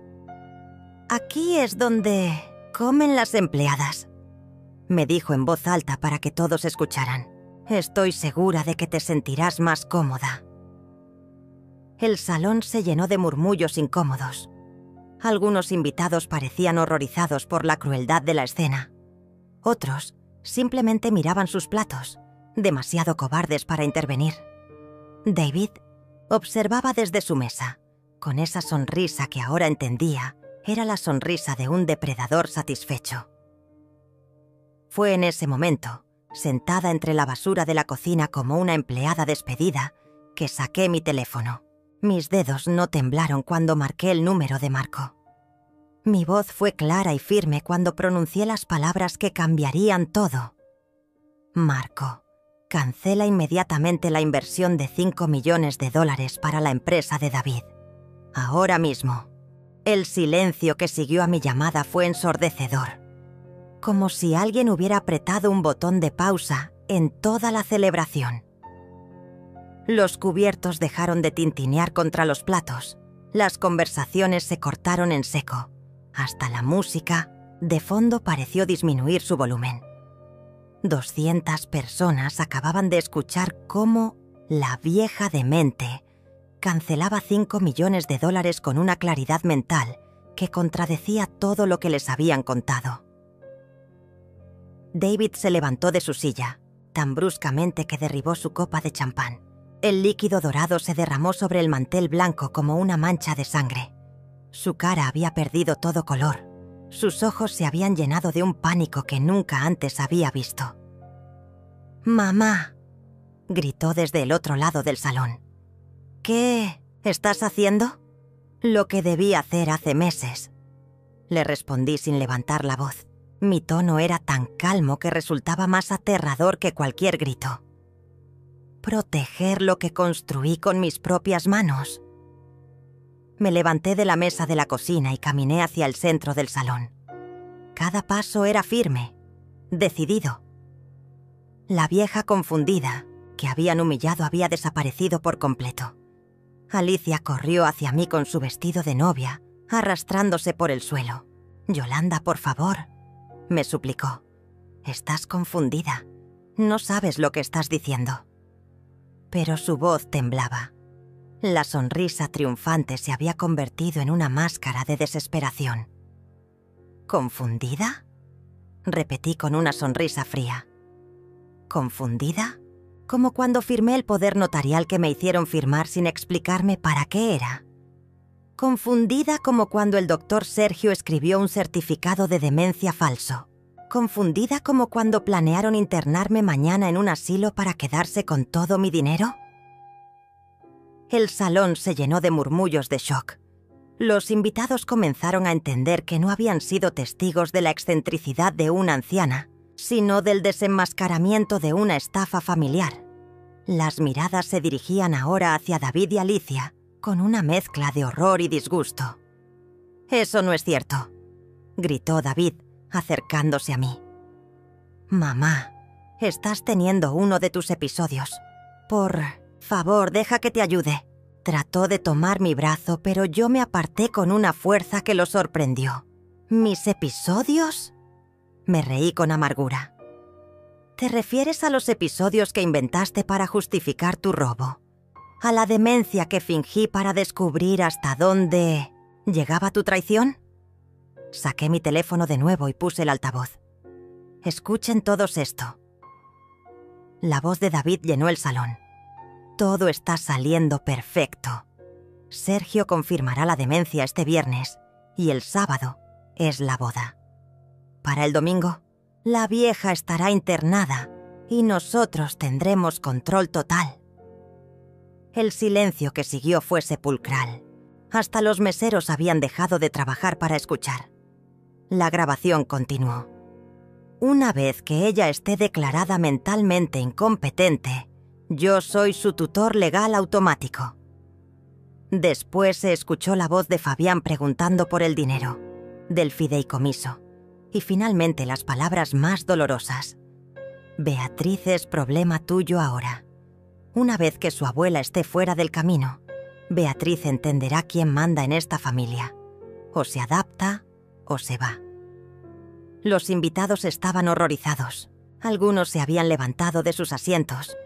«Aquí es donde comen las empleadas», me dijo en voz alta para que todos escucharan. «Estoy segura de que te sentirás más cómoda». El salón se llenó de murmullos incómodos. Algunos invitados parecían horrorizados por la crueldad de la escena. Otros simplemente miraban sus platos, demasiado cobardes para intervenir. David observaba desde su mesa, con esa sonrisa que ahora entendía era la sonrisa de un depredador satisfecho. Fue en ese momento, sentada entre la basura de la cocina como una empleada despedida, que saqué mi teléfono. Mis dedos no temblaron cuando marqué el número de Marco. Mi voz fue clara y firme cuando pronuncié las palabras que cambiarían todo. «Marco, cancela inmediatamente la inversión de $5 millones para la empresa de David. Ahora mismo». El silencio que siguió a mi llamada fue ensordecedor, como si alguien hubiera apretado un botón de pausa en toda la celebración. Los cubiertos dejaron de tintinear contra los platos, las conversaciones se cortaron en seco, hasta la música de fondo pareció disminuir su volumen. 200 personas acababan de escuchar cómo la vieja demente cancelaba $5 millones con una claridad mental que contradecía todo lo que les habían contado. David se levantó de su silla, tan bruscamente que derribó su copa de champán. El líquido dorado se derramó sobre el mantel blanco como una mancha de sangre. Su cara había perdido todo color. Sus ojos se habían llenado de un pánico que nunca antes había visto. «Mamá», gritó desde el otro lado del salón. «¿Qué estás haciendo?» «Lo que debí hacer hace meses», le respondí sin levantar la voz. Mi tono era tan calmo que resultaba más aterrador que cualquier grito. «Proteger lo que construí con mis propias manos». Me levanté de la mesa de la cocina y caminé hacia el centro del salón. Cada paso era firme, decidido. La vieja confundida que habían humillado había desaparecido por completo. Alicia corrió hacia mí con su vestido de novia, arrastrándose por el suelo. «Yolanda, por favor», me suplicó. «Estás confundida. No sabes lo que estás diciendo». Pero su voz temblaba. La sonrisa triunfante se había convertido en una máscara de desesperación. «¿Confundida?», repetí con una sonrisa fría. «¿Confundida? Como cuando firmé el poder notarial que me hicieron firmar sin explicarme para qué era. Confundida como cuando el doctor Sergio escribió un certificado de demencia falso. Confundida como cuando planearon internarme mañana en un asilo para quedarse con todo mi dinero». El salón se llenó de murmullos de shock. Los invitados comenzaron a entender que no habían sido testigos de la excentricidad de una anciana, sino del desenmascaramiento de una estafa familiar. Las miradas se dirigían ahora hacia David y Alicia, con una mezcla de horror y disgusto. «Eso no es cierto», gritó David, acercándose a mí. «Mamá, estás teniendo uno de tus episodios. Por favor, deja que te ayude». Trató de tomar mi brazo, pero yo me aparté con una fuerza que lo sorprendió. ¿Mis episodios? Me reí con amargura. ¿Te refieres a los episodios que inventaste para justificar tu robo? ¿A la demencia que fingí para descubrir hasta dónde llegaba tu traición? Saqué mi teléfono de nuevo y puse el altavoz. Escuchen todos esto. La voz de David llenó el salón. Todo está saliendo perfecto. Sergio confirmará la demencia este viernes y el sábado es la boda. Para el domingo, la vieja estará internada y nosotros tendremos control total. El silencio que siguió fue sepulcral. Hasta los meseros habían dejado de trabajar para escuchar. La grabación continuó. Una vez que ella esté declarada mentalmente incompetente, yo soy su tutor legal automático. Después se escuchó la voz de Fabián preguntando por el dinero, del fideicomiso, y finalmente las palabras más dolorosas. Beatriz es problema tuyo ahora. Una vez que su abuela esté fuera del camino, Beatriz entenderá quién manda en esta familia. O se adapta o se va. Los invitados estaban horrorizados. Algunos se habían levantado de sus asientos.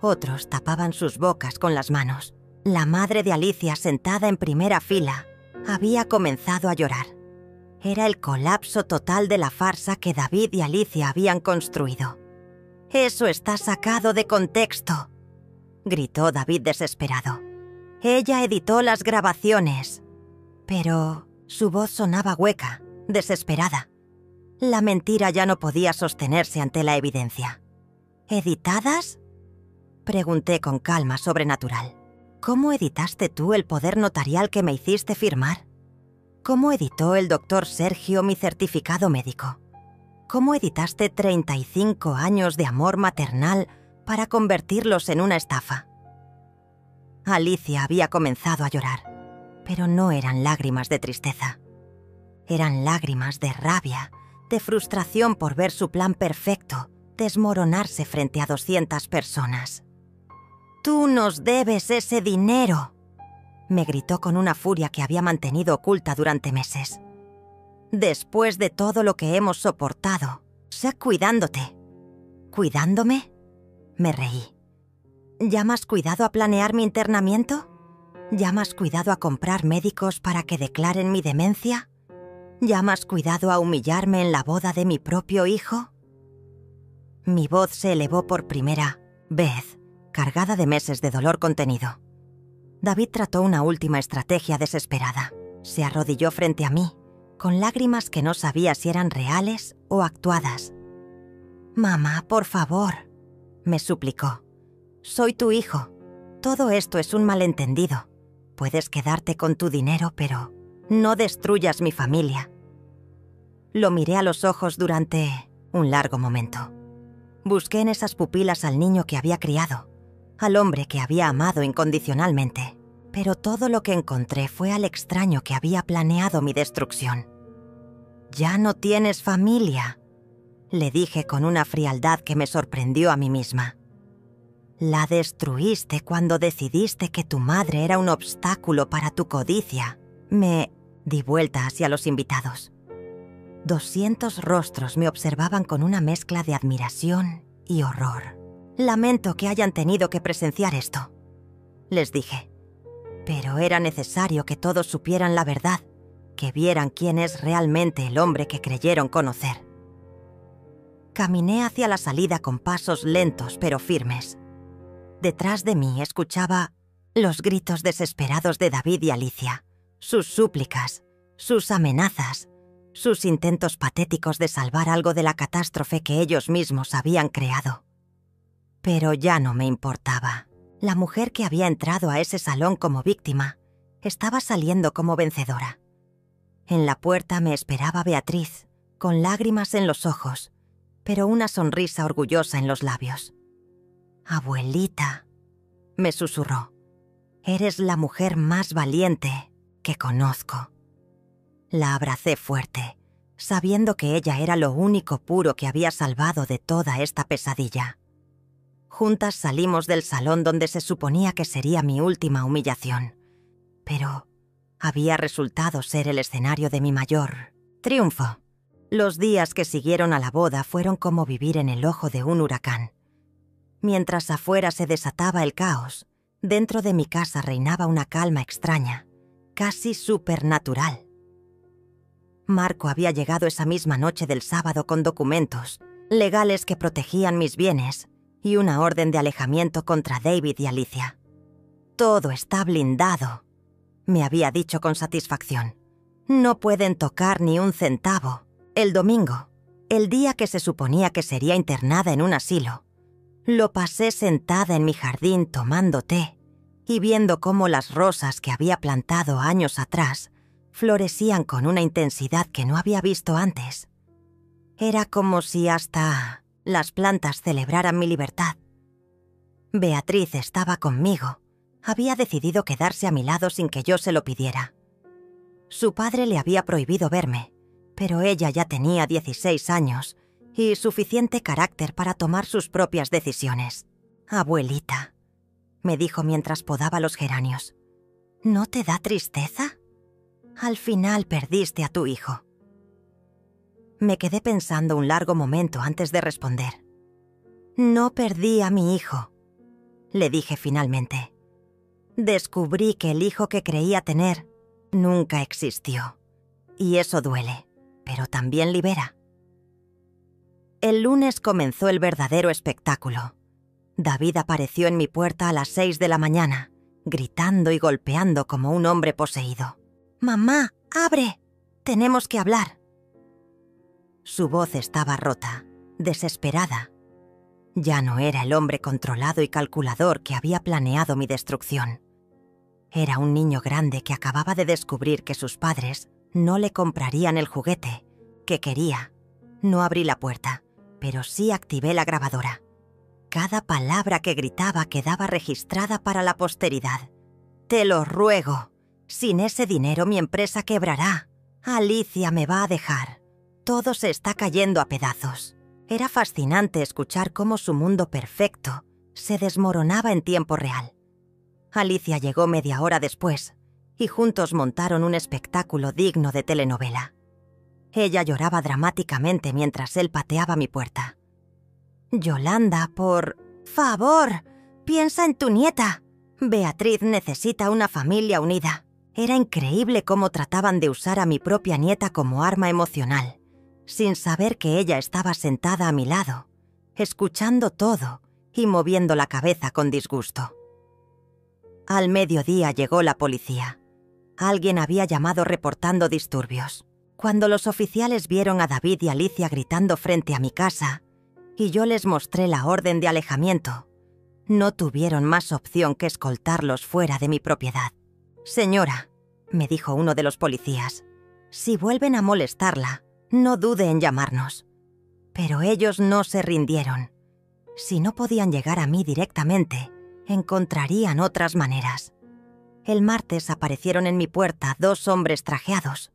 Otros tapaban sus bocas con las manos. La madre de Alicia, sentada en primera fila, había comenzado a llorar. Era el colapso total de la farsa que David y Alicia habían construido. «Eso está sacado de contexto», gritó David desesperado. «Ella editó las grabaciones». Pero su voz sonaba hueca, desesperada. La mentira ya no podía sostenerse ante la evidencia. «¿Editadas?», pregunté con calma sobrenatural. «¿Cómo editaste tú el poder notarial que me hiciste firmar? ¿Cómo editó el doctor Sergio mi certificado médico? ¿Cómo editaste 35 años de amor maternal para convertirlos en una estafa?» Alicia había comenzado a llorar, pero no eran lágrimas de tristeza. Eran lágrimas de rabia, de frustración por ver su plan perfecto desmoronarse frente a 200 personas. «Tú nos debes ese dinero», me gritó con una furia que había mantenido oculta durante meses. «Después de todo lo que hemos soportado, sé cuidándote». «¿Cuidándome?», me reí. ¿Llamas cuidado a planear mi internamiento? ¿Llamas cuidado a comprar médicos para que declaren mi demencia? ¿Llamas cuidado a humillarme en la boda de mi propio hijo? Mi voz se elevó por primera vez, cargada de meses de dolor contenido. David trató una última estrategia desesperada. Se arrodilló frente a mí, con lágrimas que no sabía si eran reales o actuadas. «Mamá, por favor», me suplicó. «Soy tu hijo. Todo esto es un malentendido. Puedes quedarte con tu dinero, pero no destruyas mi familia». Lo miré a los ojos durante un largo momento. Busqué en esas pupilas al niño que había criado, al hombre que había amado incondicionalmente, pero todo lo que encontré fue al extraño que había planeado mi destrucción. «Ya no tienes familia», le dije con una frialdad que me sorprendió a mí misma. «La destruiste cuando decidiste que tu madre era un obstáculo para tu codicia». Me di vuelta hacia los invitados. 200 rostros me observaban con una mezcla de admiración y horror. «Lamento que hayan tenido que presenciar esto», les dije. «Pero era necesario que todos supieran la verdad, que vieran quién es realmente el hombre que creyeron conocer». Caminé hacia la salida con pasos lentos pero firmes. Detrás de mí escuchaba los gritos desesperados de David y Alicia, sus súplicas, sus amenazas, sus intentos patéticos de salvar algo de la catástrofe que ellos mismos habían creado. Pero ya no me importaba. La mujer que había entrado a ese salón como víctima estaba saliendo como vencedora. En la puerta me esperaba Beatriz, con lágrimas en los ojos, pero una sonrisa orgullosa en los labios. «Abuelita», me susurró, «eres la mujer más valiente que conozco». La abracé fuerte, sabiendo que ella era lo único puro que había salvado de toda esta pesadilla. Juntas salimos del salón donde se suponía que sería mi última humillación, pero había resultado ser el escenario de mi mayor triunfo. Los días que siguieron a la boda fueron como vivir en el ojo de un huracán. Mientras afuera se desataba el caos, dentro de mi casa reinaba una calma extraña, casi supernatural. Marco había llegado esa misma noche del sábado con documentos legales que protegían mis bienes y una orden de alejamiento contra David y Alicia. «Todo está blindado», me había dicho con satisfacción. «No pueden tocar ni un centavo». El domingo, el día que se suponía que sería internada en un asilo, lo pasé sentada en mi jardín tomando té y viendo cómo las rosas que había plantado años atrás florecían con una intensidad que no había visto antes. Era como si hasta las plantas celebraran mi libertad. Beatriz estaba conmigo. Había decidido quedarse a mi lado sin que yo se lo pidiera. Su padre le había prohibido verme, pero ella ya tenía 16 años y suficiente carácter para tomar sus propias decisiones. «Abuelita», me dijo mientras podaba los geranios, «¿no te da tristeza? Al final perdiste a tu hijo». Me quedé pensando un largo momento antes de responder. «No perdí a mi hijo», le dije finalmente. «Descubrí que el hijo que creía tener nunca existió. Y eso duele, pero también libera». El lunes comenzó el verdadero espectáculo. David apareció en mi puerta a las 6 de la mañana, gritando y golpeando como un hombre poseído. «¡Mamá, abre! Tenemos que hablar». Su voz estaba rota, desesperada. Ya no era el hombre controlado y calculador que había planeado mi destrucción. Era un niño grande que acababa de descubrir que sus padres no le comprarían el juguete que quería. No abrí la puerta, pero sí activé la grabadora. Cada palabra que gritaba quedaba registrada para la posteridad. «Te lo ruego. Sin ese dinero mi empresa quebrará. Alicia me va a dejar. Todo se está cayendo a pedazos». Era fascinante escuchar cómo su mundo perfecto se desmoronaba en tiempo real. Alicia llegó media hora después y juntos montaron un espectáculo digno de telenovela. Ella lloraba dramáticamente mientras él pateaba mi puerta. «Yolanda, por favor, piensa en tu nieta. Beatriz necesita una familia unida». Era increíble cómo trataban de usar a mi propia nieta como arma emocional, sin saber que ella estaba sentada a mi lado, escuchando todo y moviendo la cabeza con disgusto. Al mediodía llegó la policía. Alguien había llamado reportando disturbios. Cuando los oficiales vieron a David y Alicia gritando frente a mi casa, y yo les mostré la orden de alejamiento, no tuvieron más opción que escoltarlos fuera de mi propiedad. «Señora», me dijo uno de los policías, «si vuelven a molestarla, no dude en llamarnos». Pero ellos no se rindieron. Si no podían llegar a mí directamente, encontrarían otras maneras. El martes aparecieron en mi puerta 2 hombres trajeados,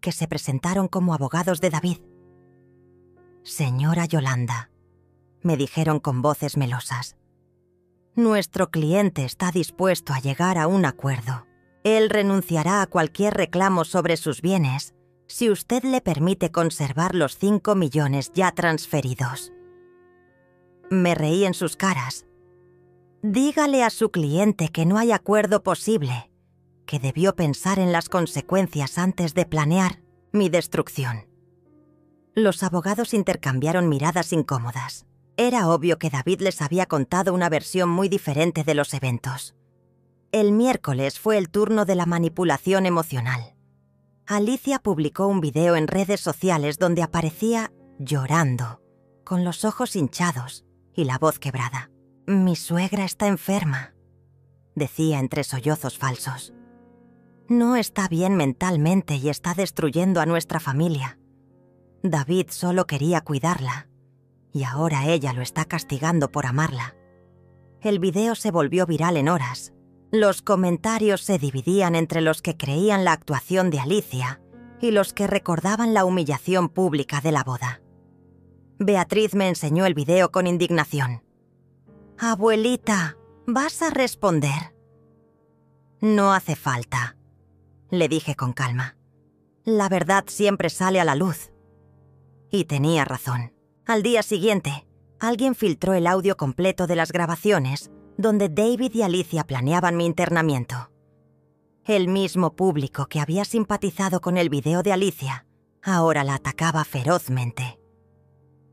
que se presentaron como abogados de David. «Señora Yolanda», me dijeron con voces melosas, «nuestro cliente está dispuesto a llegar a un acuerdo. Él renunciará a cualquier reclamo sobre sus bienes si usted le permite conservar los 5 millones ya transferidos». Me reí en sus caras. «Dígale a su cliente que no hay acuerdo posible, que debió pensar en las consecuencias antes de planear mi destrucción». Los abogados intercambiaron miradas incómodas. Era obvio que David les había contado una versión muy diferente de los eventos. El miércoles fue el turno de la manipulación emocional. Alicia publicó un video en redes sociales donde aparecía llorando, con los ojos hinchados y la voz quebrada. «Mi suegra está enferma», decía entre sollozos falsos. «No está bien mentalmente y está destruyendo a nuestra familia. David solo quería cuidarla, y ahora ella lo está castigando por amarla». El video se volvió viral en horas. Los comentarios se dividían entre los que creían la actuación de Alicia y los que recordaban la humillación pública de la boda. Beatriz me enseñó el video con indignación. Abuelita, ¿vas a responder? No hace falta, le dije con calma. La verdad siempre sale a la luz. Y tenía razón. Al día siguiente, alguien filtró el audio completo de las grabaciones donde David y Alicia planeaban mi internamiento. El mismo público que había simpatizado con el video de Alicia ahora la atacaba ferozmente.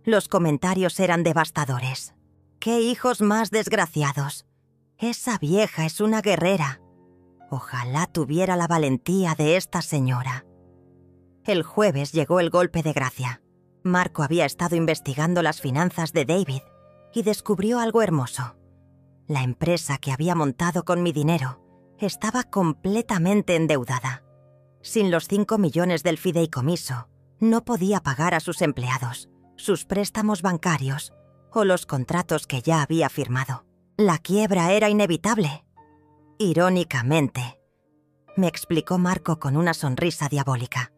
Los comentarios eran devastadores. ¡Qué hijos más desgraciados! Esa vieja es una guerrera. Ojalá tuviera la valentía de esta señora. El jueves llegó el golpe de gracia. Marco había estado investigando las finanzas de David y descubrió algo hermoso. La empresa que había montado con mi dinero estaba completamente endeudada. Sin los 5 millones del fideicomiso, no podía pagar a sus empleados, sus préstamos bancarios o los contratos que ya había firmado. La quiebra era inevitable. Irónicamente, me explicó Marco con una sonrisa diabólica.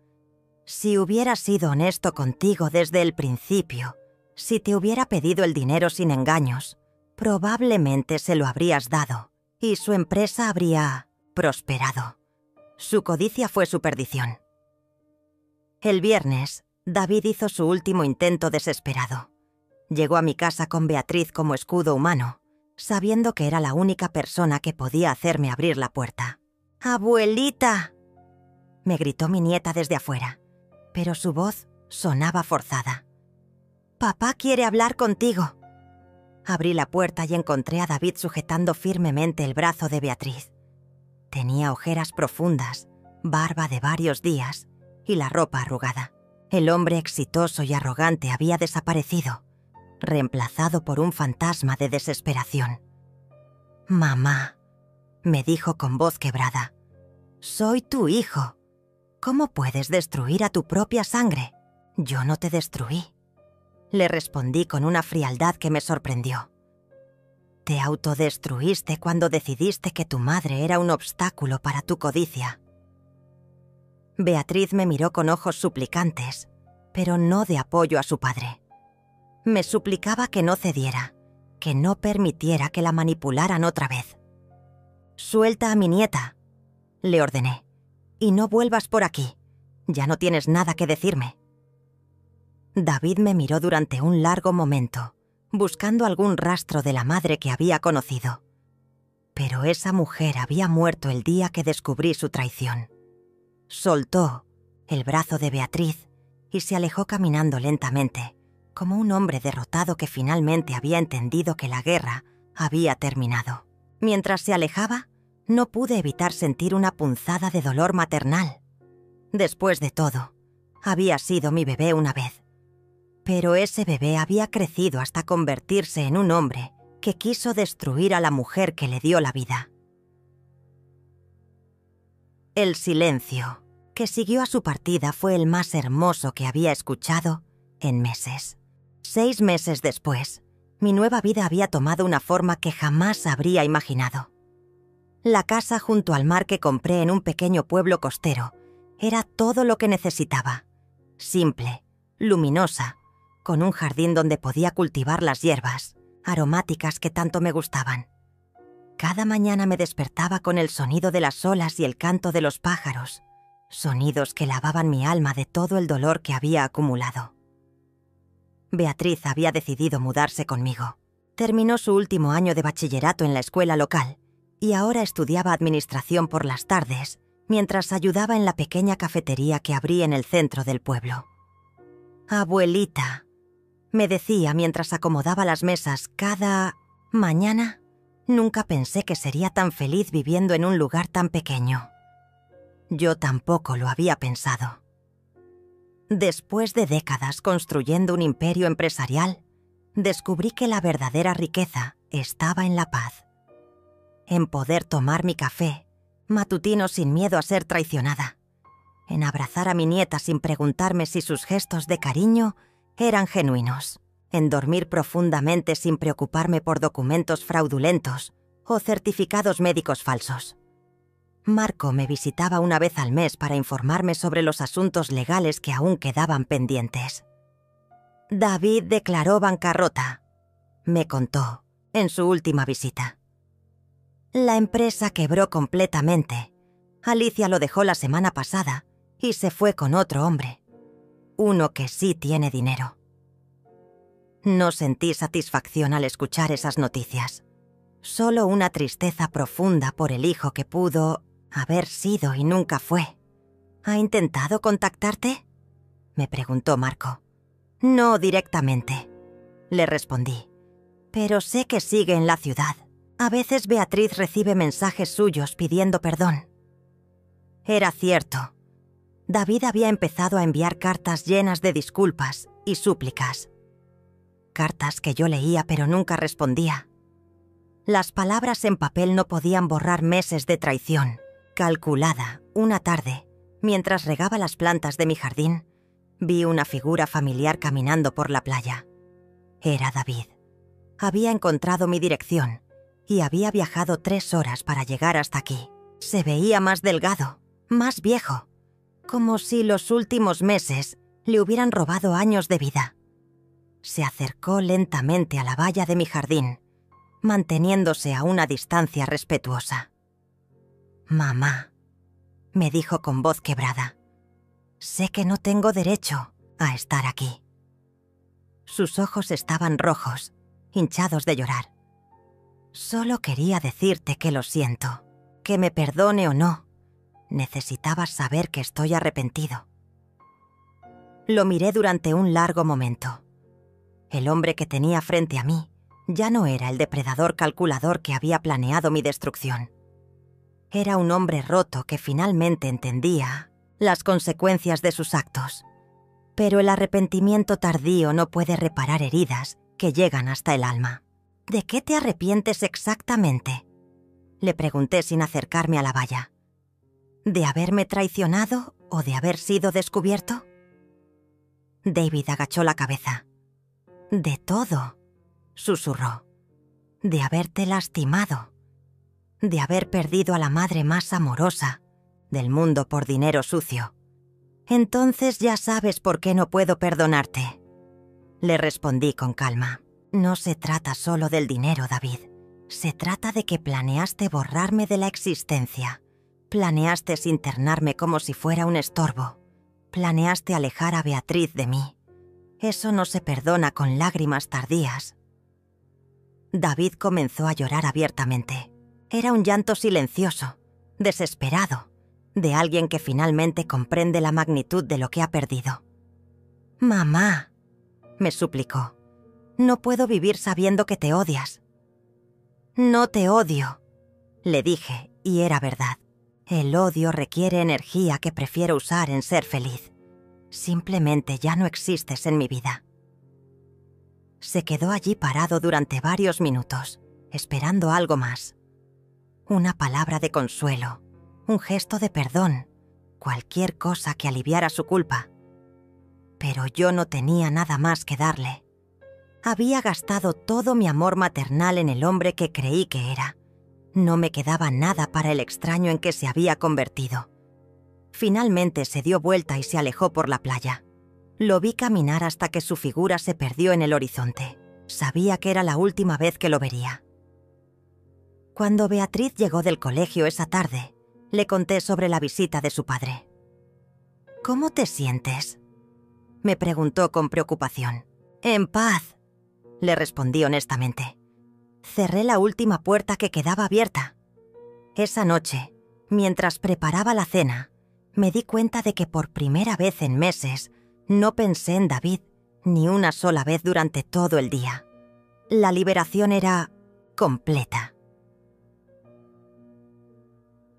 Si hubiera sido honesto contigo desde el principio, si te hubiera pedido el dinero sin engaños, probablemente se lo habrías dado y su empresa habría prosperado. Su codicia fue su perdición. El viernes, David hizo su último intento desesperado. Llegó a mi casa con Beatriz como escudo humano, sabiendo que era la única persona que podía hacerme abrir la puerta. ¡Abuelita!, me gritó mi nieta desde afuera, pero su voz sonaba forzada. «Papá quiere hablar contigo». Abrí la puerta y encontré a David sujetando firmemente el brazo de Beatriz. Tenía ojeras profundas, barba de varios días y la ropa arrugada. El hombre exitoso y arrogante había desaparecido, reemplazado por un fantasma de desesperación. «Mamá», me dijo con voz quebrada, «soy tu hijo. ¿Cómo puedes destruir a tu propia sangre? Yo no te destruí». Le respondí con una frialdad que me sorprendió. Te autodestruiste cuando decidiste que tu madre era un obstáculo para tu codicia. Beatriz me miró con ojos suplicantes, pero no de apoyo a su padre. Me suplicaba que no cediera, que no permitiera que la manipularan otra vez. «Suelta a mi nieta», le ordené, «y no vuelvas por aquí. Ya no tienes nada que decirme». David me miró durante un largo momento, buscando algún rastro de la madre que había conocido. Pero esa mujer había muerto el día que descubrí su traición. Soltó el brazo de Beatriz y se alejó caminando lentamente, como un hombre derrotado que finalmente había entendido que la guerra había terminado. Mientras se alejaba, no pude evitar sentir una punzada de dolor maternal. Después de todo, había sido mi bebé una vez. Pero ese bebé había crecido hasta convertirse en un hombre que quiso destruir a la mujer que le dio la vida. El silencio que siguió a su partida fue el más hermoso que había escuchado en meses. 6 meses después, mi nueva vida había tomado una forma que jamás habría imaginado. La casa junto al mar que compré en un pequeño pueblo costero era todo lo que necesitaba. Simple, luminosa, con un jardín donde podía cultivar las hierbas aromáticas que tanto me gustaban. Cada mañana me despertaba con el sonido de las olas y el canto de los pájaros, sonidos que lavaban mi alma de todo el dolor que había acumulado. Beatriz había decidido mudarse conmigo. Terminó su último año de bachillerato en la escuela local y ahora estudiaba administración por las tardes mientras ayudaba en la pequeña cafetería que abrí en el centro del pueblo. «Abuelita», me decía mientras acomodaba las mesas cada mañana, «nunca pensé que sería tan feliz viviendo en un lugar tan pequeño». Yo tampoco lo había pensado. Después de décadas construyendo un imperio empresarial, descubrí que la verdadera riqueza estaba en la paz. En poder tomar mi café matutino sin miedo a ser traicionada. En abrazar a mi nieta sin preguntarme si sus gestos de cariño eran genuinos. En dormir profundamente sin preocuparme por documentos fraudulentos o certificados médicos falsos. Marco me visitaba una vez al mes para informarme sobre los asuntos legales que aún quedaban pendientes. David declaró bancarrota, me contó, en su última visita. La empresa quebró completamente. Alicia lo dejó la semana pasada y se fue con otro hombre. Uno que sí tiene dinero. No sentí satisfacción al escuchar esas noticias. Solo una tristeza profunda por el hijo que pudo haber sido y nunca fue. ¿Ha intentado contactarte?, me preguntó Marco. No directamente, le respondí. Pero sé que sigue en la ciudad. A veces Beatriz recibe mensajes suyos pidiendo perdón. Era cierto. David había empezado a enviar cartas llenas de disculpas y súplicas. Cartas que yo leía pero nunca respondía. Las palabras en papel no podían borrar meses de traición. Calculada, una tarde, mientras regaba las plantas de mi jardín, vi una figura familiar caminando por la playa. Era David. Había encontrado mi dirección y había viajado 3 horas para llegar hasta aquí. Se veía más delgado, más viejo, como si los últimos meses le hubieran robado años de vida. Se acercó lentamente a la valla de mi jardín, manteniéndose a una distancia respetuosa. «Mamá», me dijo con voz quebrada, «sé que no tengo derecho a estar aquí». Sus ojos estaban rojos, hinchados de llorar. «Solo quería decirte que lo siento, que me perdone o no. Necesitabas saber que estoy arrepentido». Lo miré durante un largo momento. El hombre que tenía frente a mí ya no era el depredador calculador que había planeado mi destrucción. Era un hombre roto que finalmente entendía las consecuencias de sus actos. Pero el arrepentimiento tardío no puede reparar heridas que llegan hasta el alma. «¿De qué te arrepientes exactamente?», le pregunté sin acercarme a la valla. «¿De haberme traicionado o de haber sido descubierto?». David agachó la cabeza. «De todo», susurró. «De haberte lastimado. De haber perdido a la madre más amorosa del mundo por dinero sucio. Entonces ya sabes por qué no puedo perdonarte», le respondí con calma. «No se trata solo del dinero, David. Se trata de que planeaste borrarme de la existencia. Planeaste internarme como si fuera un estorbo. Planeaste alejar a Beatriz de mí. Eso no se perdona con lágrimas tardías». David comenzó a llorar abiertamente. Era un llanto silencioso, desesperado, de alguien que finalmente comprende la magnitud de lo que ha perdido. «Mamá», me suplicó, «no puedo vivir sabiendo que te odias». «No te odio», le dije, y era verdad. El odio requiere energía que prefiero usar en ser feliz. Simplemente ya no existes en mi vida. Se quedó allí parado durante varios minutos, esperando algo más. Una palabra de consuelo, un gesto de perdón, cualquier cosa que aliviara su culpa. Pero yo no tenía nada más que darle. Había gastado todo mi amor maternal en el hombre que creí que era. No me quedaba nada para el extraño en que se había convertido. Finalmente se dio vuelta y se alejó por la playa. Lo vi caminar hasta que su figura se perdió en el horizonte. Sabía que era la última vez que lo vería. Cuando Beatriz llegó del colegio esa tarde, le conté sobre la visita de su padre. «¿Cómo te sientes?», me preguntó con preocupación. «En paz», le respondí honestamente. Cerré la última puerta que quedaba abierta. Esa noche, mientras preparaba la cena, me di cuenta de que por primera vez en meses no pensé en David ni una sola vez durante todo el día. La liberación era completa.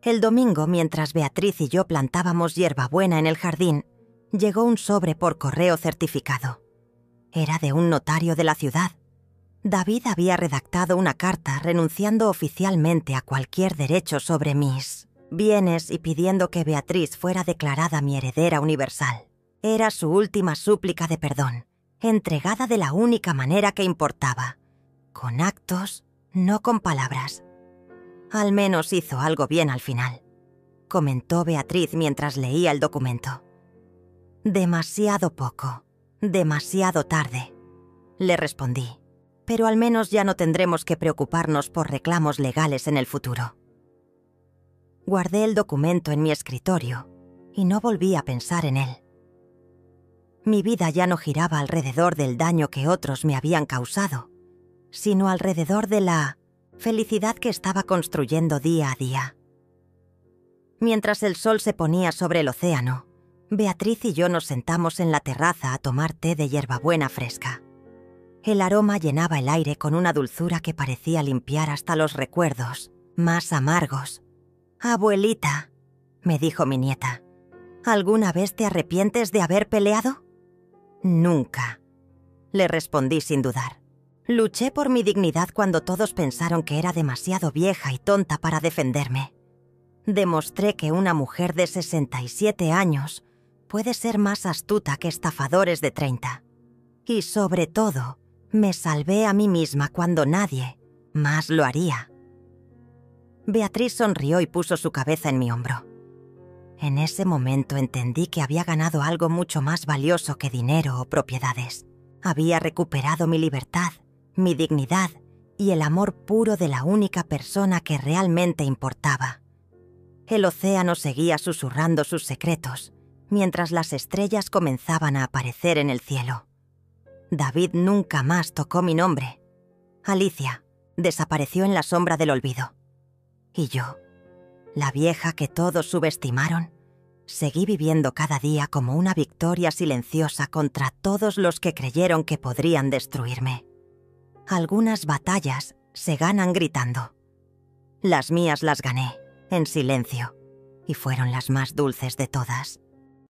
El domingo, mientras Beatriz y yo plantábamos hierbabuena en el jardín, llegó un sobre por correo certificado. Era de un notario de la ciudad. David había redactado una carta renunciando oficialmente a cualquier derecho sobre mis bienes y pidiendo que Beatriz fuera declarada mi heredera universal. Era su última súplica de perdón, entregada de la única manera que importaba, con actos, no con palabras. Al menos hizo algo bien al final, comentó Beatriz mientras leía el documento. Demasiado poco, demasiado tarde, le respondí. pero al menos ya no tendremos que preocuparnos por reclamos legales en el futuro. Guardé el documento en mi escritorio y no volví a pensar en él. Mi vida ya no giraba alrededor del daño que otros me habían causado, sino alrededor de la felicidad que estaba construyendo día a día. Mientras el sol se ponía sobre el océano, Beatriz y yo nos sentamos en la terraza a tomar té de hierbabuena fresca. El aroma llenaba el aire con una dulzura que parecía limpiar hasta los recuerdos más amargos. «Abuelita», me dijo mi nieta, «¿alguna vez te arrepientes de haber peleado?» «Nunca», le respondí sin dudar. Luché por mi dignidad cuando todos pensaron que era demasiado vieja y tonta para defenderme. Demostré que una mujer de 67 años puede ser más astuta que estafadores de 30. Y sobre todo, me salvé a mí misma cuando nadie más lo haría. Beatriz sonrió y puso su cabeza en mi hombro. En ese momento entendí que había ganado algo mucho más valioso que dinero o propiedades. Había recuperado mi libertad, mi dignidad y el amor puro de la única persona que realmente importaba. El océano seguía susurrando sus secretos, mientras las estrellas comenzaban a aparecer en el cielo. David nunca más tocó mi nombre. Alicia desapareció en la sombra del olvido. Y yo, la vieja que todos subestimaron, seguí viviendo cada día como una victoria silenciosa contra todos los que creyeron que podrían destruirme. Algunas batallas se ganan gritando. Las mías las gané, en silencio, y fueron las más dulces de todas.